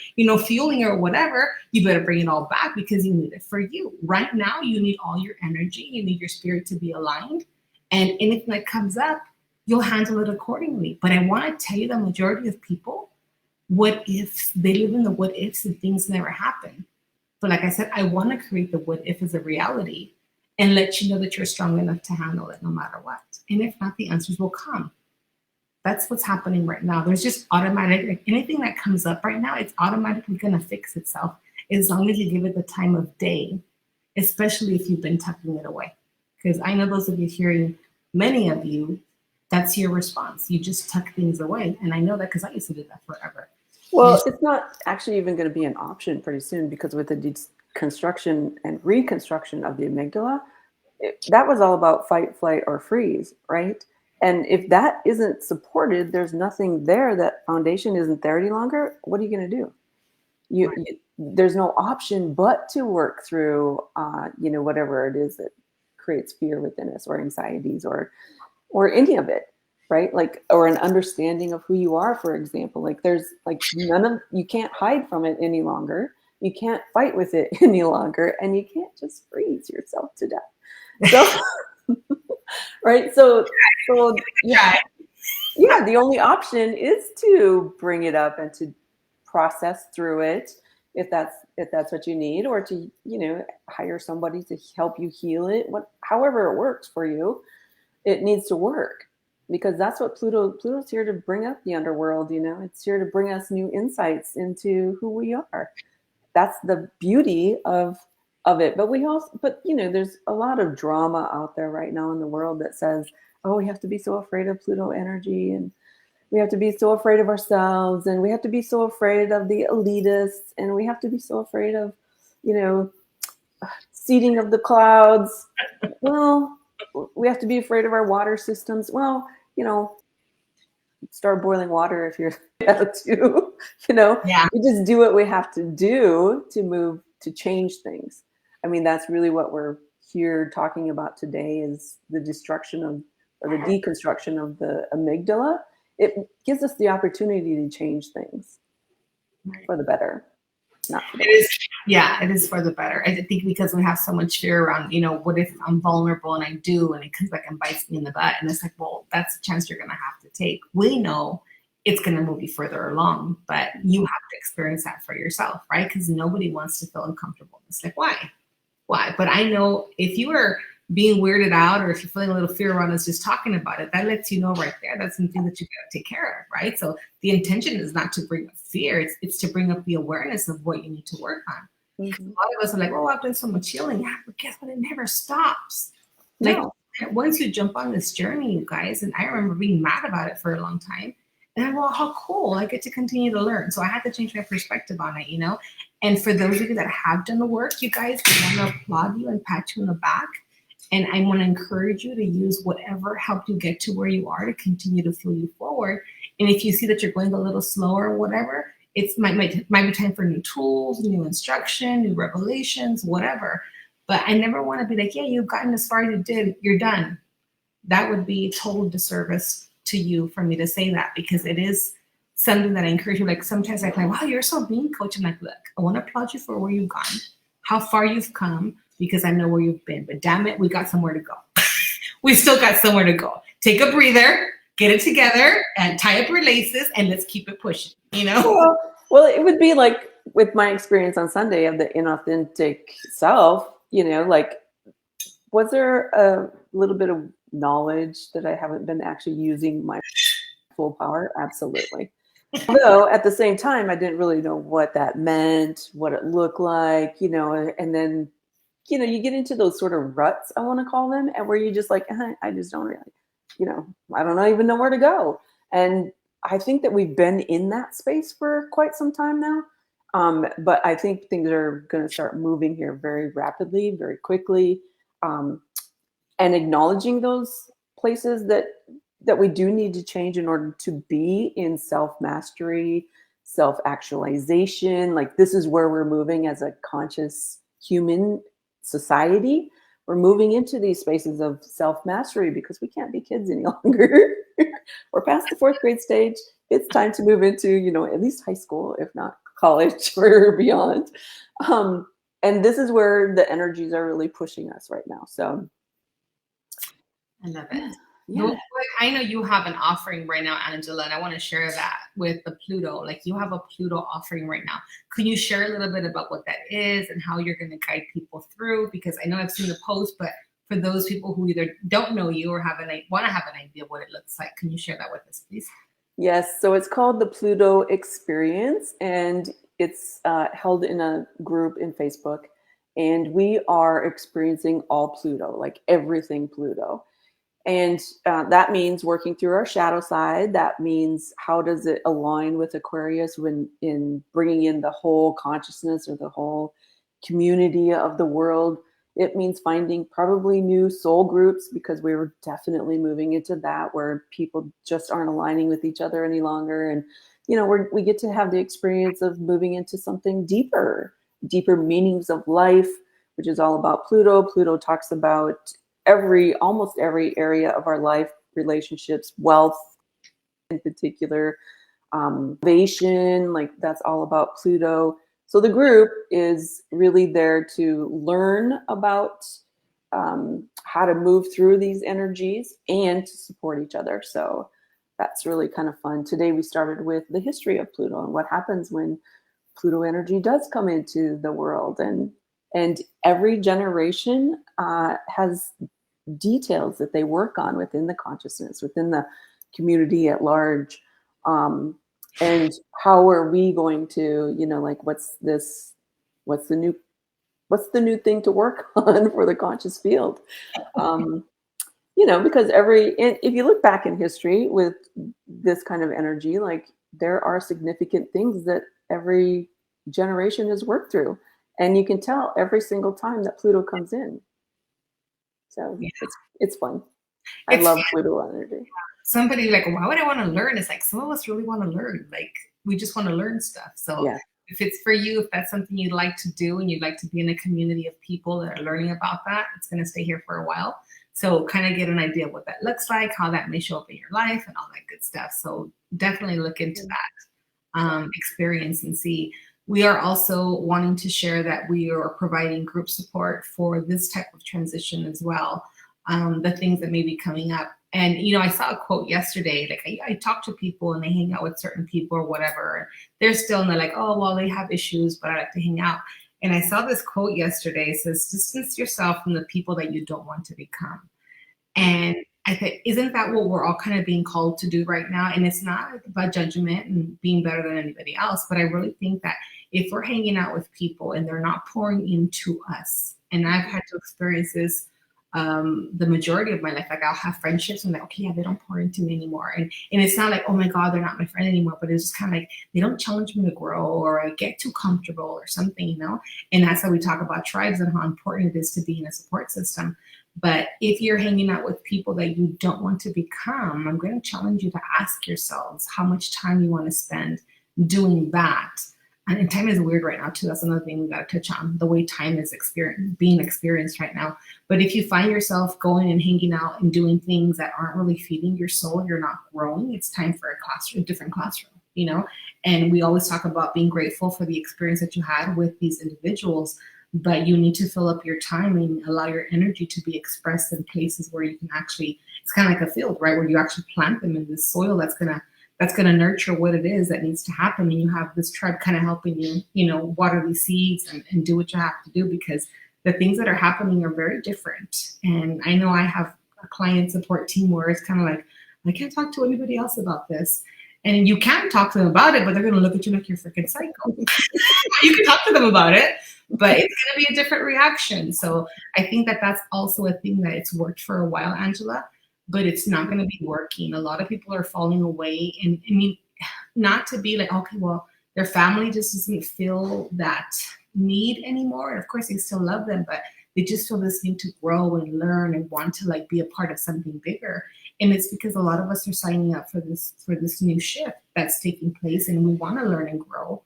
fueling or whatever, you better bring it all back because you need it for you. Right now, you need all your energy. You need your spirit to be aligned. And anything that comes up, you'll handle it accordingly. But I want to tell you the majority of people, what ifs, they live in the what ifs and things never happen. But like I said, I want to create the what if as a reality and let you know that you're strong enough to handle it no matter what. And if not, the answers will come. That's what's happening right now. There's just automatic, like anything that comes up right now, it's automatically going to fix itself as long as you give it the time of day, especially if you've been tucking it away. Because I know those of you hearing, many of you, that's your response. You just tuck things away. And I know that because I used to do that forever. Well, it's not actually even going to be an option pretty soon because with the deconstruction and reconstruction of the amygdala, that was all about fight, flight, or freeze, right? And if that isn't supported, there's nothing there, that foundation isn't there any longer, what are you going to do? There's no option but to work through, whatever it is that creates fear within us or anxieties or any of it. Right? Like, or an understanding of who you are, for example, like there's like you can't hide from it any longer. You can't fight with it any longer. And you can't just freeze yourself to death. So, right. So yeah, the only option is to bring it up and to process through it. If that's what you need, or to, hire somebody to help you heal it, however it works for you, it needs to work. Because that's what Pluto's here to bring up the underworld, it's here to bring us new insights into who we are. That's the beauty of it. But there's a lot of drama out there right now in the world that says, oh, we have to be so afraid of Pluto energy, and we have to be so afraid of ourselves, and we have to be so afraid of the elitists, and we have to be so afraid of, seeding of the clouds. Well, we have to be afraid of our water systems. Well, start boiling water if you're able to, Yeah. we just do what we have to do to move, to change things. I mean, that's really what we're here talking about today, is the destruction of, or the deconstruction of the amygdala. It gives us the opportunity to change things for the better, not for the It worse. is, yeah, it is for the better. I think because we have so much fear around, what if I'm vulnerable and I do, and it comes back and bites me in the butt, and it's like, well, that's a chance you're going to have to take. We know it's going to move you further along, but you have to experience that for yourself, right? Because nobody wants to feel uncomfortable. It's like, why? But I know if you are being weirded out, or if you're feeling a little fear around us just talking about it, that lets you know right there that's something that you got to take care of, right? So the intention is not to bring up fear, it's to bring up the awareness of what you need to work on. Mm-hmm. A lot of us are like, oh, I've done so much healing. Yeah, but guess what? It never stops. No. Like once you jump on this journey, you guys, and I remember being mad about it for a long time. And I'm, well, how cool. I get to continue to learn. So I had to change my perspective on it, And for those of you that have done the work, you guys, I want to applaud you and pat you on the back. And I want to encourage you to use whatever helped you get to where you are to continue to fuel you forward. And if you see that you're going a little slower or whatever, it might be time for new tools, new instruction, new revelations, whatever. But I never want to be like, yeah, you've gotten as far as you did, you're done. That would be a total disservice to you for me to say that, because it is something that I encourage you. Like sometimes I think, wow, you're so mean, coach. I'm like, look, I want to applaud you for where you've gone, how far you've come, because I know where you've been. But damn it, we got somewhere to go. We still got somewhere to go. Take a breather, get it together, and tie up your laces, and let's keep it pushing, Well, it would be like with my experience on Sunday of the inauthentic self, like, was there a little bit of knowledge that I haven't been actually using my full power? Absolutely. Although at the same time, I didn't really know what that meant, what it looked like, and then, you get into those sort of ruts, I want to call them, and where you just like, I just don't really, I don't even know where to go. And I think that we've been in that space for quite some time now. But I think things are going to start moving here very rapidly, very quickly, and acknowledging those places that we do need to change in order to be in self-mastery, self-actualization. Like, this is where we're moving as a conscious human society. We're moving into these spaces of self-mastery because we can't be kids any longer. We're past the 4th grade stage. It's time to move into, at least high school, if not college or beyond. And this is where the energies are really pushing us right now. So I love it. yeah. I know you have an offering right now, Angela, and I want to share that with the Pluto. Like, you have a Pluto offering right now. Can you share a little bit about what that is and how you're going to guide people through? Because I know I've seen the post, but for those people who either don't know you or want to have an idea of what it looks like, can you share that with us, please? Yes. So it's called the Pluto Experience, and it's held in a group in Facebook. And we are experiencing all Pluto, like everything Pluto. And that means working through our shadow side. That means how does it align with Aquarius when in bringing in the whole consciousness or the whole community of the world. It means finding probably new soul groups, because we were definitely moving into that, where people just aren't aligning with each other any longer. And, we get to have the experience of moving into something deeper meanings of life, which is all about Pluto. Pluto talks about almost every area of our life, relationships, wealth in particular, innovation, like that's all about Pluto. So the group is really there to learn about how to move through these energies and to support each other. So that's really kind of fun. Today we started with the history of Pluto and what happens when Pluto energy does come into the world, and every generation has details that they work on within the consciousness, within the community at large. And how are we going to, like, what's the new thing to work on for the conscious field? Because if you look back in history with this kind of energy, like, there are significant things that every generation has worked through. And you can tell every single time that Pluto comes in. So It's fun. I It's love Pluto energy. somebody like, why would I want to learn? It's like some of us really want to learn. Like we just want to learn stuff. So Yeah. if it's for you, if that's something you'd like to do and you'd like to be in a community of people that are learning about that, it's going to stay here for a while. So kind of get an idea of what that looks like, how that may show up in your life and all that good stuff. So definitely look into that experience and see. We are also wanting to share that we are providing group support for this type of transition as well. The things that may be coming up. And, you know, I saw a quote yesterday, like I talk to people and they hang out with certain people or whatever. They're still in the like, oh, well, they have issues, but I like to hang out. And I saw this quote yesterday. It says, distance yourself from the people that you don't want to become. And I think, isn't that what we're all kind of being called to do right now? And it's not about judgment and being better than anybody else, but I really think that if we're hanging out with people and they're not pouring into us, and I've had to experience this the majority of my life, like I'll have friendships and like, okay, yeah, they don't pour into me anymore. And it's not like, oh my God, they're not my friend anymore, but it's just kind of like, they don't challenge me to grow or I get too comfortable or something, you know? And that's how we talk about tribes and how important it is to be in a support system. But if you're hanging out with people that you don't want to become, I'm going to challenge you to ask yourselves how much time you want to spend doing that. And time is weird right now too. That's another thing we got to touch on, the way time is being experienced right now. But if you find yourself going and hanging out and doing things that aren't really feeding your soul, you're not growing, it's time for a different classroom, you know? And we always talk about being grateful for the experience that you had with these individuals, but you need to fill up your time and allow your energy to be expressed in places where you can actually, it's kind of like a field, right? Where you actually plant them in this soil that's going to nurture what it is that needs to happen. And you have this tribe kind of helping you, you know, water these seeds and do what you have to do, because the things that are happening are very different. And I know I have a client support team where it's kind of like, I can't talk to anybody else about this. And you can talk to them about it, but they're going to look at you like you're freaking psycho. You can talk to them about it, but it's going to be a different reaction. So I think that that's also a thing that it's worked for a while, Angela, but it's not going to be working. A lot of people are falling away. And I mean, not to be like, okay, well, their family just doesn't feel that need anymore. And of course, they still love them, but they just feel this need to grow and learn and want to like be a part of something bigger. And it's because a lot of us are signing up for this new shift that's taking place, and we want to learn and grow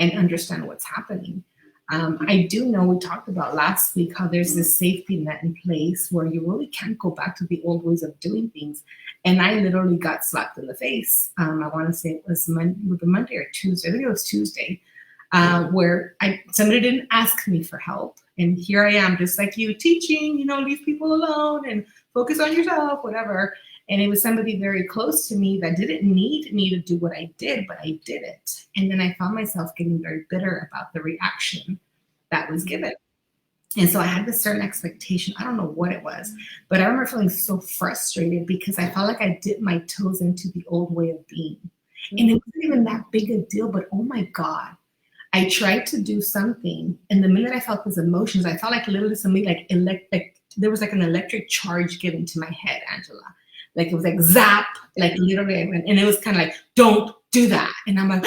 and understand what's happening. I do know we talked about last week how there's this safety net in place where you really can't go back to the old ways of doing things. And I literally got slapped in the face. I want to say it was Monday or Tuesday. I think it was Tuesday, where somebody didn't ask me for help. And here I am, just like you, teaching, you know, leave people alone and focus on yourself, whatever. And it was somebody very close to me that didn't need me to do what I did, but I did it. And then I found myself getting very bitter about the reaction that was given. And so I had this certain expectation. I don't know what it was, but I remember feeling so frustrated because I felt like I dipped my toes into the old way of being. And it wasn't even that big a deal, but oh my God. I tried to do something, and the minute I felt those emotions, I felt like literally something like there was like an electric charge given to my head, Angela. Like it was like zap, like literally I went, and it was kind of like, don't do that. And I'm like,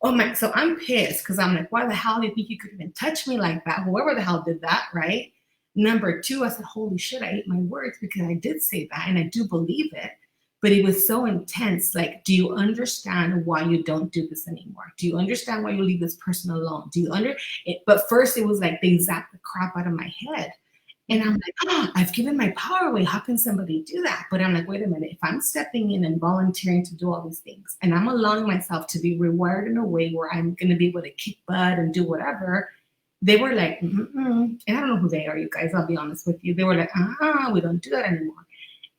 oh my, so I'm pissed because I'm like, why the hell do you think you could even touch me like that? Whoever the hell did that, right? Number two, I said, holy shit, I ate my words because I did say that and I do believe it. But it was so intense. Like, do you understand why you don't do this anymore? Do you understand why you leave this person alone? Do you But first it was like they zapped the crap out of my head. And I'm like, I've given my power away. How can somebody do that? But I'm like, wait a minute. If I'm stepping in and volunteering to do all these things, and I'm allowing myself to be rewired in a way where I'm going to be able to kick butt and do whatever, they were like, and I don't know who they are, you guys. I'll be honest with you. They were like, we don't do that anymore.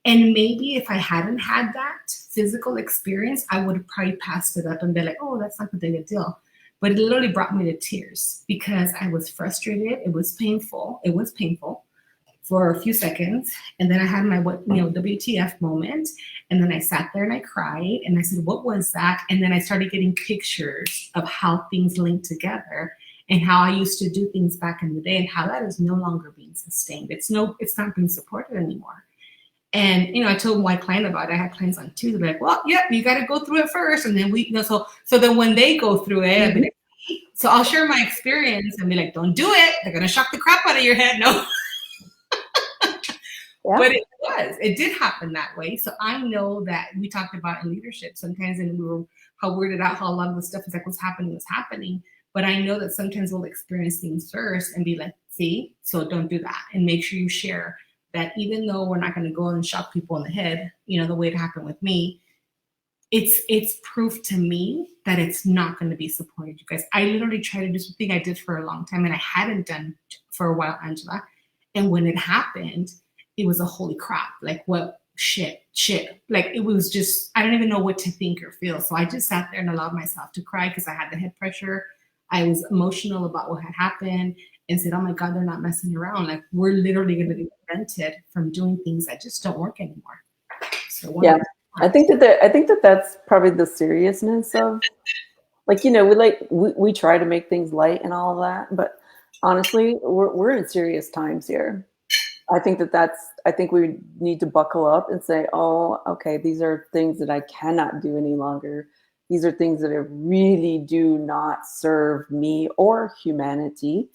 And maybe if I hadn't had that physical experience, I would have probably passed it up and been like, oh, that's not a big deal. But it literally brought me to tears because I was frustrated. It was painful. It was painful for a few seconds. And then I had my, WTF moment. And then I sat there and I cried and I said, what was that? And then I started getting pictures of how things link together and how I used to do things back in the day and how that is no longer being sustained. It's not being supported anymore. And, I told my client about it. I had clients on Tuesday, like, well, yeah, you got to go through it first. And then so then when they go through it, I'll be like, so I'll share my experience and be like, don't do it. They're going to shock the crap out of your head. No. Yeah. But it did happen that way. So I know that we talked about in leadership sometimes, and we were how weirded out how a lot of the stuff is like what's happening. But I know that sometimes we'll experience things first and be like, see, so don't do that. And make sure you share that even though we're not going to go and shock people in the head, the way it happened with me, it's proof to me that it's not going to be supported, you guys. I literally tried to do something I did for a long time and I hadn't done for a while, Angela. And when it happened, it was a holy crap. Like, what shit. Like, it was just, I don't even know what to think or feel. So I just sat there and allowed myself to cry because I had the head pressure. I was emotional about what had happened and said, oh my God, they're not messing around. Like, we're literally going to be prevented from doing things that just don't work anymore. So yeah, I think that that's probably the seriousness of, like, we try to make things light and all of that, but honestly, we're in serious times here. I think we need to buckle up and say, oh, okay, these are things that I cannot do any longer. These are things that really do not serve me or humanity.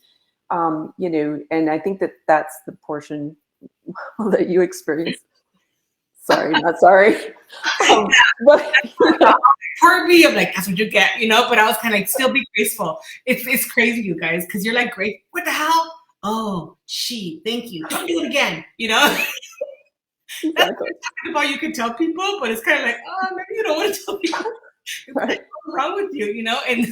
And I think that that's the portion that you experience. Sorry, not sorry. But part of me, I'm like, that's what you get, but I was kind of like, still be graceful. It's crazy, you guys, because you're like, great, what the hell? Oh, thank you. Don't do it again, Exactly. That's about you can tell people, but it's kind of like, oh, maybe you don't want to tell people. Right. What's wrong with you, and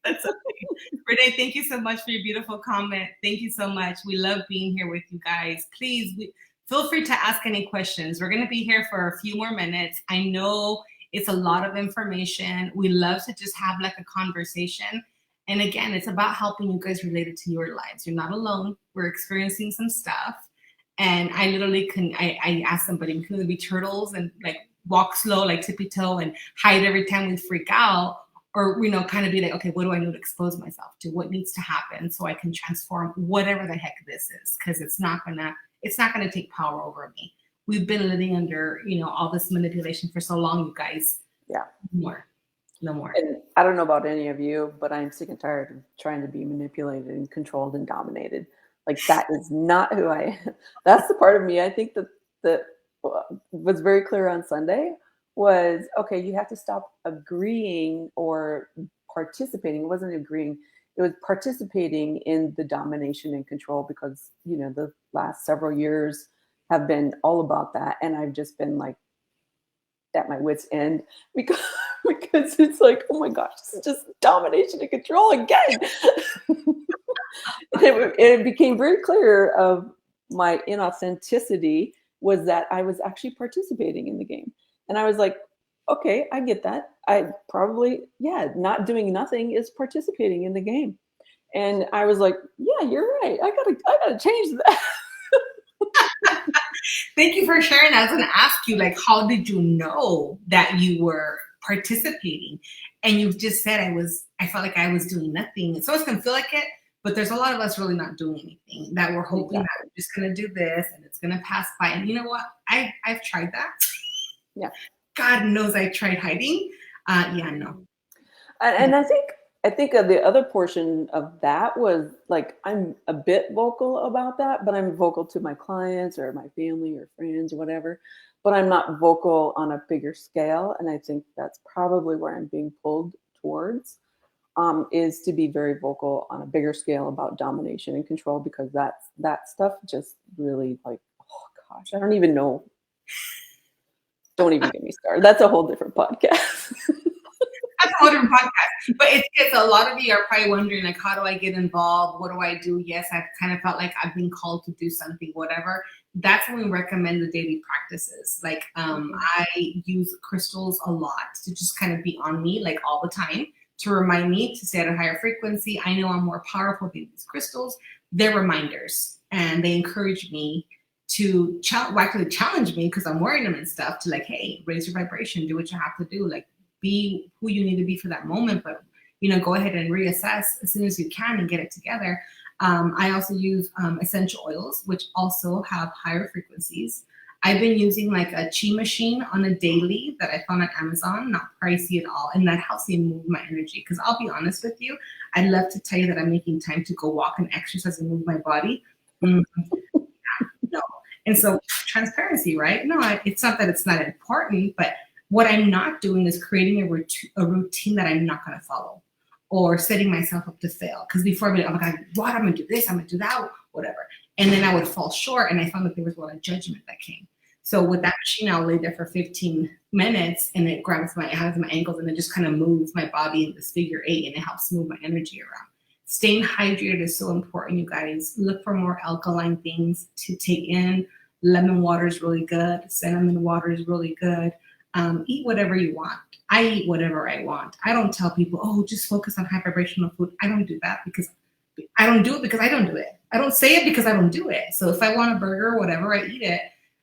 that's okay. Renee, thank you so much for your beautiful comment. Thank you so much. We love being here with you guys. Please feel free to ask any questions. We're going to be here for a few more minutes. I know it's a lot of information. We love to just have like a conversation. And again, it's about helping you guys relate it to your lives. You're not alone. We're experiencing some stuff. And I literally I asked somebody, can we be turtles and like walk slow, like tippy toe and hide every time we freak out? Or, kind of be like, okay, what do I need to expose myself to? What needs to happen so I can transform whatever the heck this is? Because it's not gonna take power over me. We've been living under, all this manipulation for so long, you guys. Yeah. No more. And I don't know about any of you, but I'm sick and tired of trying to be manipulated and controlled and dominated. Like, that is not who I am. That's the part of me. I think that was very clear on Sunday was, okay, you have to stop agreeing or participating. It wasn't agreeing. It was participating in the domination and control because, the last several years have been all about that. And I've just been like at my wit's end because it's like, oh my gosh, this is just domination and control again. It became very clear of my inauthenticity was that I was actually participating in the game. And I was like, okay, I get that. I probably, not doing nothing is participating in the game. And I was like, yeah, you're right. I gotta change that. Thank you for sharing. I was going to ask you, like, how did you know that you were participating? And you just said I felt like I was doing nothing. So it's going to feel like it, but there's a lot of us really not doing anything, that we're hoping that we're just going to do this and it's going to pass by. And you know what? I've tried that. Yeah. God knows I tried hiding. No. And I think the other portion of that was like, I'm a bit vocal about that, but I'm vocal to my clients or my family or friends or whatever, but I'm not vocal on a bigger scale. And I think that's probably where I'm being pulled towards, is to be very vocal on a bigger scale about domination and control, because that stuff just really, like, oh gosh, I don't even know. Don't even get me started. That's a whole different podcast. That's a whole different podcast. But it's a lot of you are probably wondering, like, how do I get involved? What do I do? Yes, I've kind of felt like I've been called to do something, whatever. That's when we recommend the daily practices. Like, I use crystals a lot to just kind of be on me, like, all the time, to remind me to stay at a higher frequency. I know I'm more powerful than these crystals. They're reminders, and they encourage me to actually challenge me, because I'm wearing them and stuff, to like, hey, raise your vibration, do what you have to do, like, be who you need to be for that moment, but go ahead and reassess as soon as you can and get it together. I also use essential oils, which also have higher frequencies. I've been using like a chi machine on a daily that I found on Amazon, not pricey at all, and that helps me move my energy. Because I'll be honest with you, I'd love to tell you that I'm making time to go walk and exercise and move my body. No. And so transparency, right? No, it's not that it's not important, but what I'm not doing is creating a routine that I'm not going to follow or setting myself up to fail. Because before I'd be like, oh my God, what? I'm going to do this, I'm going to do that, whatever. And then I would fall short, and I found that there was a lot of judgment that came. So with that machine, I'll lay there for 15 minutes, and it has my ankles, and it just kind of moves my body in this figure 8, and it helps move my energy around. Staying hydrated is so important, you guys. Look for more alkaline things to take in. Lemon water is really good. Cinnamon water is really good. Eat whatever you want. I eat whatever I want. I don't tell people, oh, just focus on high vibrational food. I don't do that because I don't do it because I don't do it. I don't say it because I don't do it. So if I want a burger or whatever, I eat it.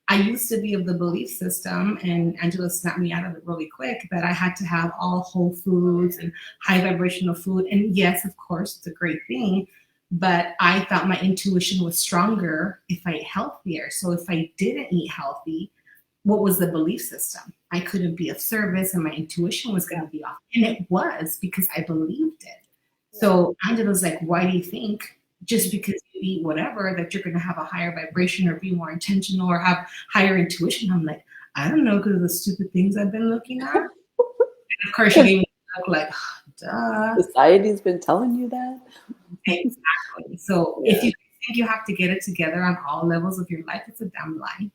I used to be of the belief system, and Angela snapped me out of it really quick, that I had to have all whole foods and high vibrational food. And yes, of course, it's a great thing. But I thought my intuition was stronger if I ate healthier. So if I didn't eat healthy, what was the belief system? I couldn't be of service, and my intuition was going to be off. And it was, because I believed it. So Angela's like, why do you think just because you eat whatever that you're going to have a higher vibration or be more intentional or have higher intuition? I'm like, I don't know, because of the stupid things I've been looking at. And of course, you even look like, duh. Society's been telling you that. Exactly. So if you think you have to get it together on all levels of your life, it's a damn lie.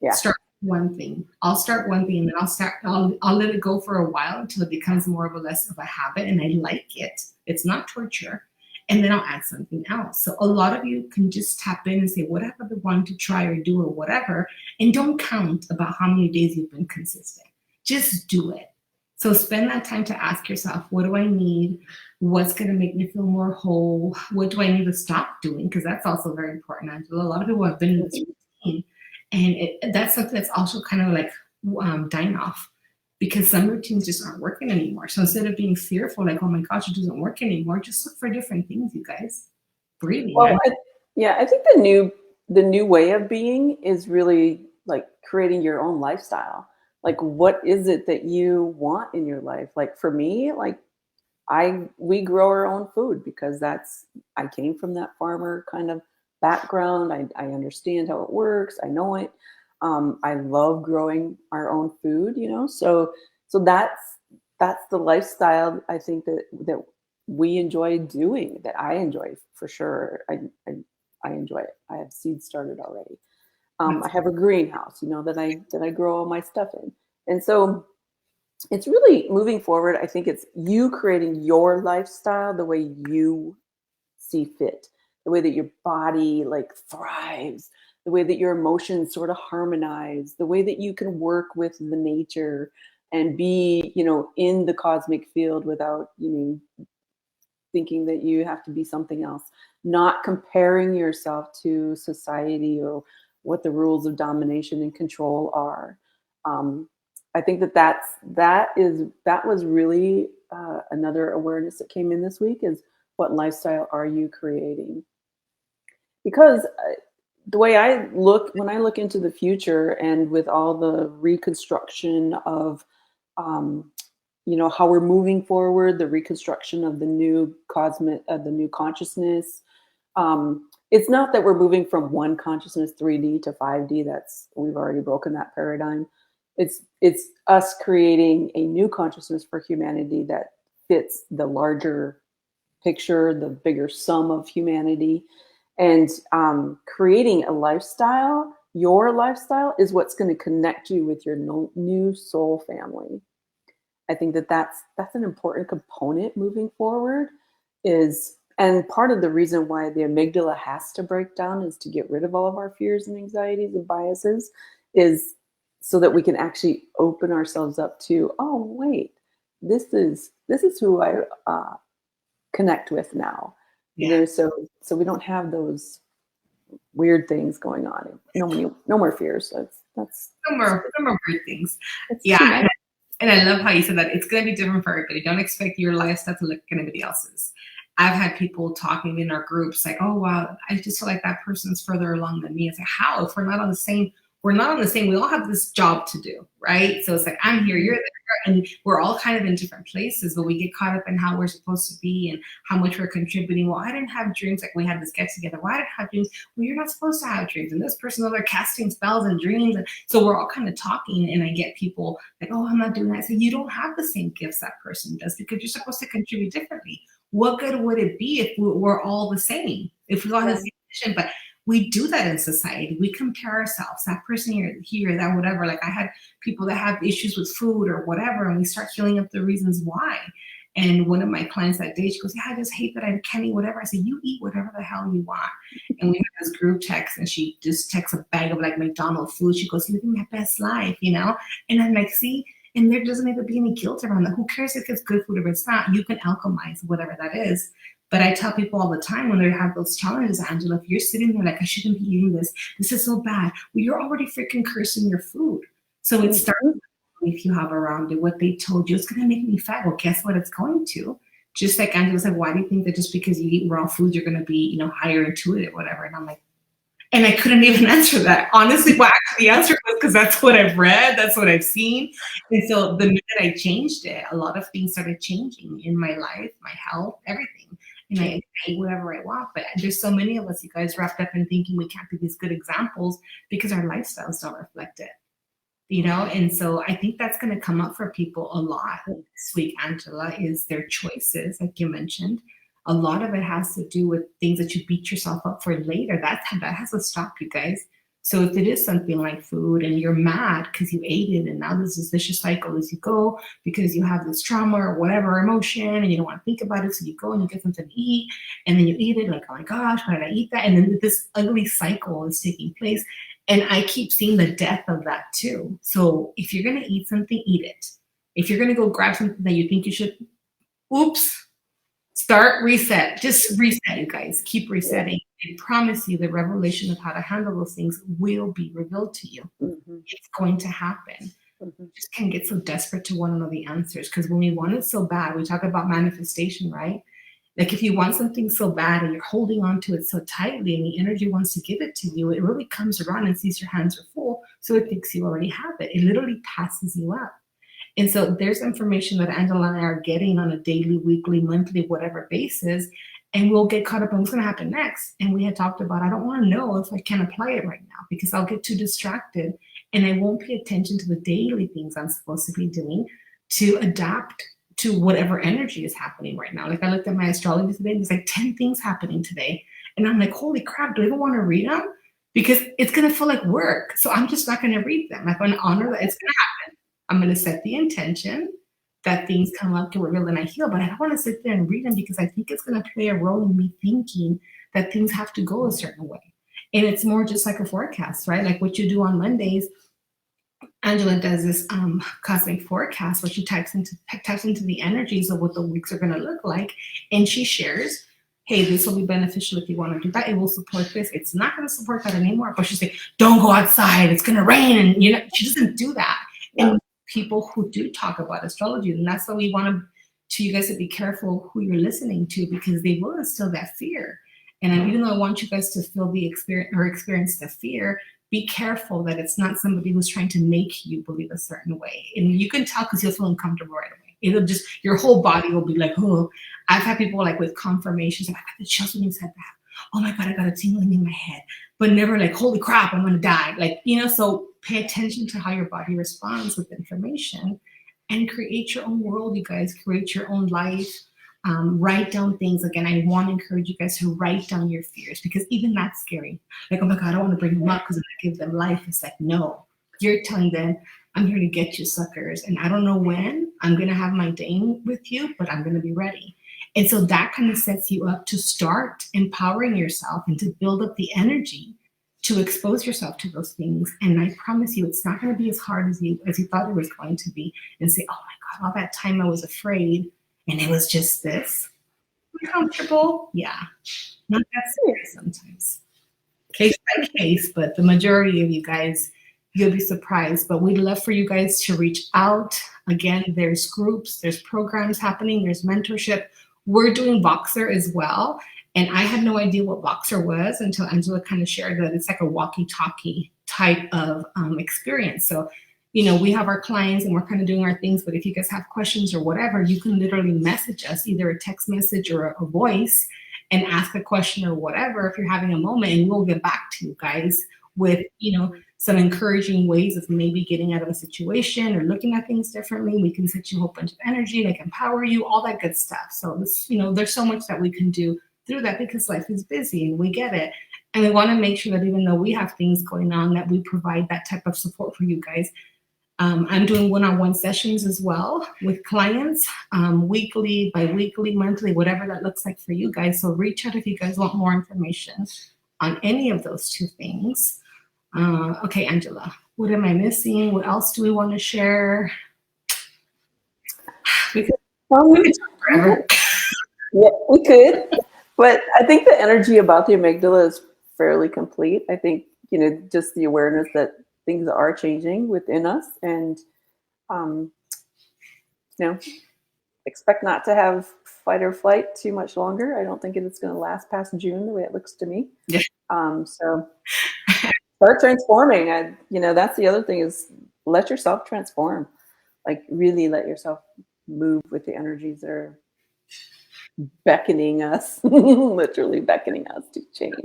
Yeah. Start one thing. I'll start one thing, and then I'll let it go for a while until it becomes more or less of a habit, and I like it. It's not torture. And then I'll add something else. So a lot of you can just tap in and say, whatever the one to try or do or whatever, and don't count about how many days you've been consistent. Just do it. So spend that time to ask yourself, what do I need? What's going to make me feel more whole? What do I need to stop doing? Because that's also very important, Angela. A lot of people have been in this routine, and that's something that's also kind of like dying off, because some routines just aren't working anymore. So instead of being fearful, like, oh my gosh, it doesn't work anymore, just look for different things, you guys. Breathing. Well, I think the new way of being is really like creating your own lifestyle. Like, what is it that you want in your life? Like for me, like we grow our own food because I came from that farmer kind of background. I understand how it works. I know it. I love growing our own food, so that's the lifestyle I think that we enjoy doing, that I enjoy for sure. I enjoy it. I have seeds started already. I have a greenhouse, that I grow all my stuff in. And so it's really moving forward. I think it's you creating your lifestyle the way you see fit, the way that your body like thrives, the way that your emotions sort of harmonize, the way that you can work with the nature and be, in the cosmic field without, thinking that you have to be something else, not comparing yourself to society or what the rules of domination and control are. I think that was really another awareness that came in this week, is what lifestyle are you creating? Because the way when I look into the future, and with all the reconstruction of, how we're moving forward, the reconstruction of the new the new consciousness. It's not that we're moving from one consciousness, 3D to 5D. We've already broken that paradigm. It's us creating a new consciousness for humanity that fits the larger picture, the bigger sum of humanity. And creating a lifestyle, your lifestyle, is what's going to connect you with your new soul family. I think that's an important component moving forward. And part of the reason why the amygdala has to break down is to get rid of all of our fears and anxieties and biases, is so that we can actually open ourselves up to, oh wait, this is who I connect with now. Yeah. So we don't have those weird things going on. No more fears. That's no more weird things. Yeah. And I love how you said that it's going to be different for everybody. Don't expect your lifestyle to look like anybody else's. I've had people talking in our groups like, oh, wow, I just feel like that person's further along than me. It's like, how? If we're not on the same we're not on the same, we all have this job to do, right? So it's like, I'm here, you're there, and we're all kind of in different places, but we get caught up in how we're supposed to be and how much we're contributing. Well, I didn't have dreams, like we had this get together. Why didn't I have dreams? Well, you're not supposed to have dreams. And this person over there casting spells and dreams. And so we're all kind of talking, and I get people like, oh, I'm not doing that. So you don't have the same gifts that person does because you're supposed to contribute differently. What good would it be if we're all the same? If we all have the same mission, but we do that in society. We compare ourselves. That person here, that whatever. Like I had people that have issues with food or whatever, and we start filling up the reasons why. And one of my clients that day, she goes, yeah, I just hate that I can't eat whatever. I said, you eat whatever the hell you want. And we have this group text, and she just texts a bag of like McDonald's food. She goes, living my best life, you know? And I'm like, see, and there doesn't even be any guilt around that. Who cares if it's good food or it's not? You can alchemize whatever that is. But I tell people all the time when they have those challenges, Angela, if you're sitting there like, I shouldn't be eating this, this is so bad. Well, you're already freaking cursing your food. So it starts with if you have around it, what they told you, it's going to make me fat. Well, guess what it's going to? Just like Angela said, why do you think that just because you eat raw food, you're going to be, you know, higher intuitive, whatever? And I'm like, and I couldn't even answer that. Honestly, what actually the answer was because that's what I've read, that's what I've seen. And so the minute I changed it, a lot of things started changing in my life, my health, everything. And I eat whatever I want. But there's so many of us, you guys, wrapped up in thinking we can't be these good examples because our lifestyles don't reflect it. You know, and so I think that's going to come up for people a lot this week, Angela, is their choices, like you mentioned. A lot of it has to do with things that you beat yourself up for later. That has to stop, you guys. So if it is something like food and you're mad because you ate it, and now there's this vicious cycle as you go because you have this trauma or whatever emotion and you don't want to think about it, so you go and you get something to eat and then you eat it like, oh my gosh, why did I eat that? And then this ugly cycle is taking place. And I keep seeing the death of that too. So if you're going to eat something, eat it. If you're going to go grab something that you think you should, oops, start, reset. Just reset, you guys. Keep resetting. I promise you the revelation of how to handle those things will be revealed to you. Mm-hmm. It's going to happen. Mm-hmm. Just can't get so desperate to want to know the answers, because when we want it so bad, we talk about manifestation, right? Like if you want something so bad and you're holding on to it so tightly and the energy wants to give it to you, it really comes around and sees your hands are full. So it thinks you already have it. It literally passes you up. And so there's information that Angela and I are getting on a daily, weekly, monthly, whatever basis. And we'll get caught up on what's going to happen next. And we had talked about, I don't want to know if I can apply it right now because I'll get too distracted and I won't pay attention to the daily things I'm supposed to be doing to adapt to whatever energy is happening right now. Like I looked at my astrology today, and there's like 10 things happening today. And I'm like, holy crap, do I even want to read them? Because it's going to feel like work. So I'm just not going to read them. I'm going to honor that it's going to happen. I'm going to set the intention that things come up to reveal and I heal, but I don't want to sit there and read them because I think it's going to play a role in me thinking that things have to go a certain way. And it's more just like a forecast, right? Like what you do on Mondays, Angela does this cosmic forecast where she taps into the energies of what the weeks are going to look like. And she shares, hey, this will be beneficial if you want to do that. It will support this. It's not going to support that anymore. But she's like, don't go outside. It's going to rain. And you know, she doesn't do that. Yeah. And people who do talk about astrology, and that's why we want to you guys to be careful who you're listening to, because they will instill that fear. And even though I want you guys to feel the experience the fear, be careful that it's not somebody who's trying to make you believe a certain way. And you can tell because you'll feel uncomfortable right away. It'll just, your whole body will be like, oh. I've had people like with confirmations, like I got the chills when you said that. Oh my God, I got a tingling in my head. But never like, holy crap, I'm gonna die. Like, you know, so pay attention to how your body responds with information and create your own world, you guys. Create your own life. Write down things. Again, I want to encourage you guys to write down your fears, because even that's scary. Like, oh my God, I don't want to bring them up because if I give them life, it's like, no, you're telling them, I'm here to get you suckers. And I don't know when I'm going to have my day with you, but I'm going to be ready. And so that kind of sets you up to start empowering yourself and to build up the energy to expose yourself to those things. And I promise you, it's not going to be as hard as you thought it was going to be, and say, oh my God, all that time I was afraid. And it was just this. Uncomfortable? Yeah. Not that serious sometimes. Case by case, but the majority of you guys, you'll be surprised. But we'd love for you guys to reach out. Again, there's groups, there's programs happening, there's mentorship. We're doing Voxer as well. And I had no idea what Voxer was until Angela kind of shared that it's like a walkie-talkie type of experience. So, we have our clients and we're kind of doing our things, but if you guys have questions or whatever, you can literally message us, either a text message or a voice, and ask a question or whatever if you're having a moment, and we'll get back to you guys with, some encouraging ways of maybe getting out of a situation or looking at things differently. We can set you a whole bunch of energy, like empower you, all that good stuff. So this, there's so much that we can do through that, because life is busy and we get it. And we want to make sure that even though we have things going on, that we provide that type of support for you guys. I'm doing one-on-one sessions as well with clients, weekly, bi-weekly, monthly, whatever that looks like for you guys. So reach out if you guys want more information on any of those two things. Okay, Angela, what am I missing? What else do we want to share? We could talk forever. Yeah, we could. But I think the energy about the amygdala is fairly complete. I think, just the awareness that things are changing within us, and, expect not to have fight or flight too much longer. I don't think it's going to last past June the way it looks to me. Yeah. So start transforming. That's the other thing, is let yourself transform. Like, really let yourself move with the energies that are beckoning us, literally beckoning us to change.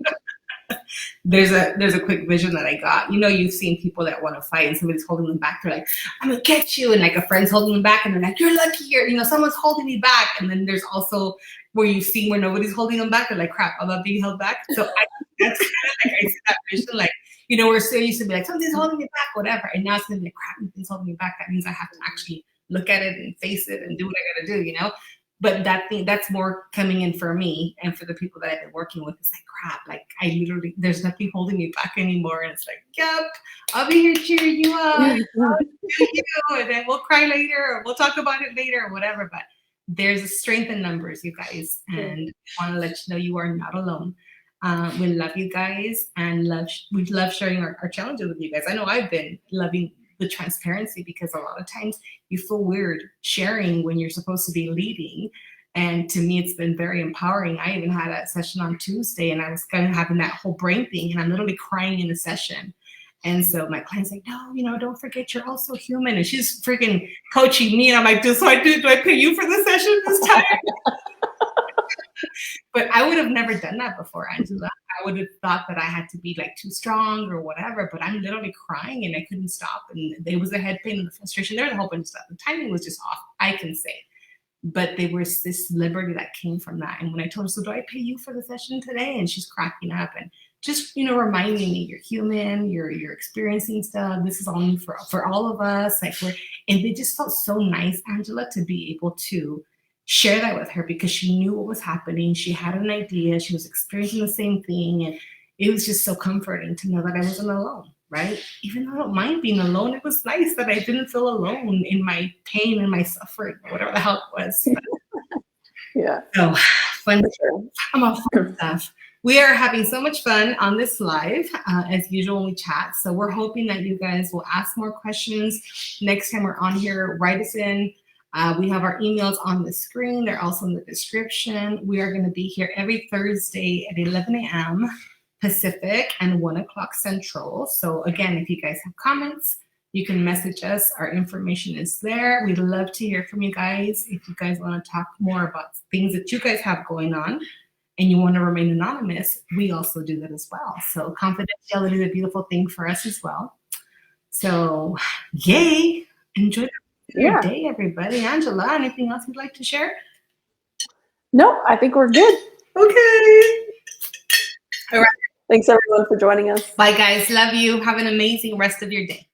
There's a quick vision that I got. You've seen people that want to fight and somebody's holding them back. They're like, I'm gonna get you, and like a friend's holding them back, and they're like, you're lucky, someone's holding me back. And then there's also where you've seen where nobody's holding them back. They're like, crap, I'm not being held back. So that's kind of like, I see that vision, like, we're still used to be like, something's holding me back, whatever, and now it's gonna be like, crap, nothing's holding me back. That means I have to actually look at it and face it and do what I gotta do, But that's more coming in for me and for the people that I've been working with. It's like, crap, like I literally, there's nothing holding me back anymore. And it's like, yep, I'll be here cheering you up. And then we'll cry later, or we'll talk about it later, or whatever. But there's a strength in numbers, you guys. And I want to let you know you are not alone. We love you guys, and we love sharing our challenges with you guys. I know I've been loving the transparency, because a lot of times you feel weird sharing when you're supposed to be leading. And to me, it's been very empowering. I even had a session on Tuesday, and I was kind of having that whole brain thing, and I'm literally crying in the session. And so my client's like, no, don't forget, you're also human. And she's freaking coaching me. And I'm like, do I pay you for the session this time? But I would have never done that before, Angela. I would have thought that I had to be like too strong or whatever, but I'm literally crying and I couldn't stop. And there was the head pain and the frustration. There was a whole bunch of stuff. The timing was just off, I can say. But there was this liberty that came from that. And when I told her, so do I pay you for the session today? And she's cracking up and just, reminding me, you're human, you're experiencing stuff. This is all new for all of us. And it just felt so nice, Angela, to be able to share that with her, because she knew what was happening. She had an idea. She was experiencing the same thing. And it was just so comforting to know that I wasn't alone, right? Even though I don't mind being alone, it was nice that I didn't feel alone in my pain and my suffering, or whatever the hell it was. Yeah. So fun. I'm all fun stuff. We are having so much fun on this live, as usual when we chat. So we're hoping that you guys will ask more questions. Next time we're on here, write us in. We have our emails on the screen. They're also in the description. We are going to be here every Thursday at 11 a.m. Pacific and 1 o'clock Central. So again, if you guys have comments, you can message us. Our information is there. We'd love to hear from you guys. If you guys want to talk more about things that you guys have going on and you want to remain anonymous, we also do that as well. So confidentiality is a beautiful thing for us as well. So yay. Enjoy your day, everybody. Angela, anything else you'd like to share? No, I think we're good. Okay. All right. Thanks, everyone, for joining us. Bye, guys. Love you. Have an amazing rest of your day.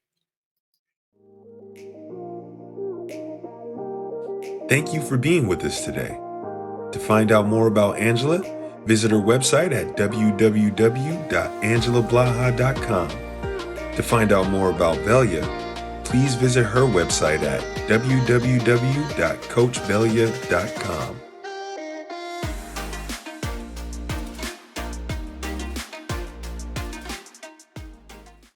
Thank you for being with us today. To find out more about Angela, visit her website at www.angelablaha.com. To find out more about Velia, please visit her website at www.coachvelia.com.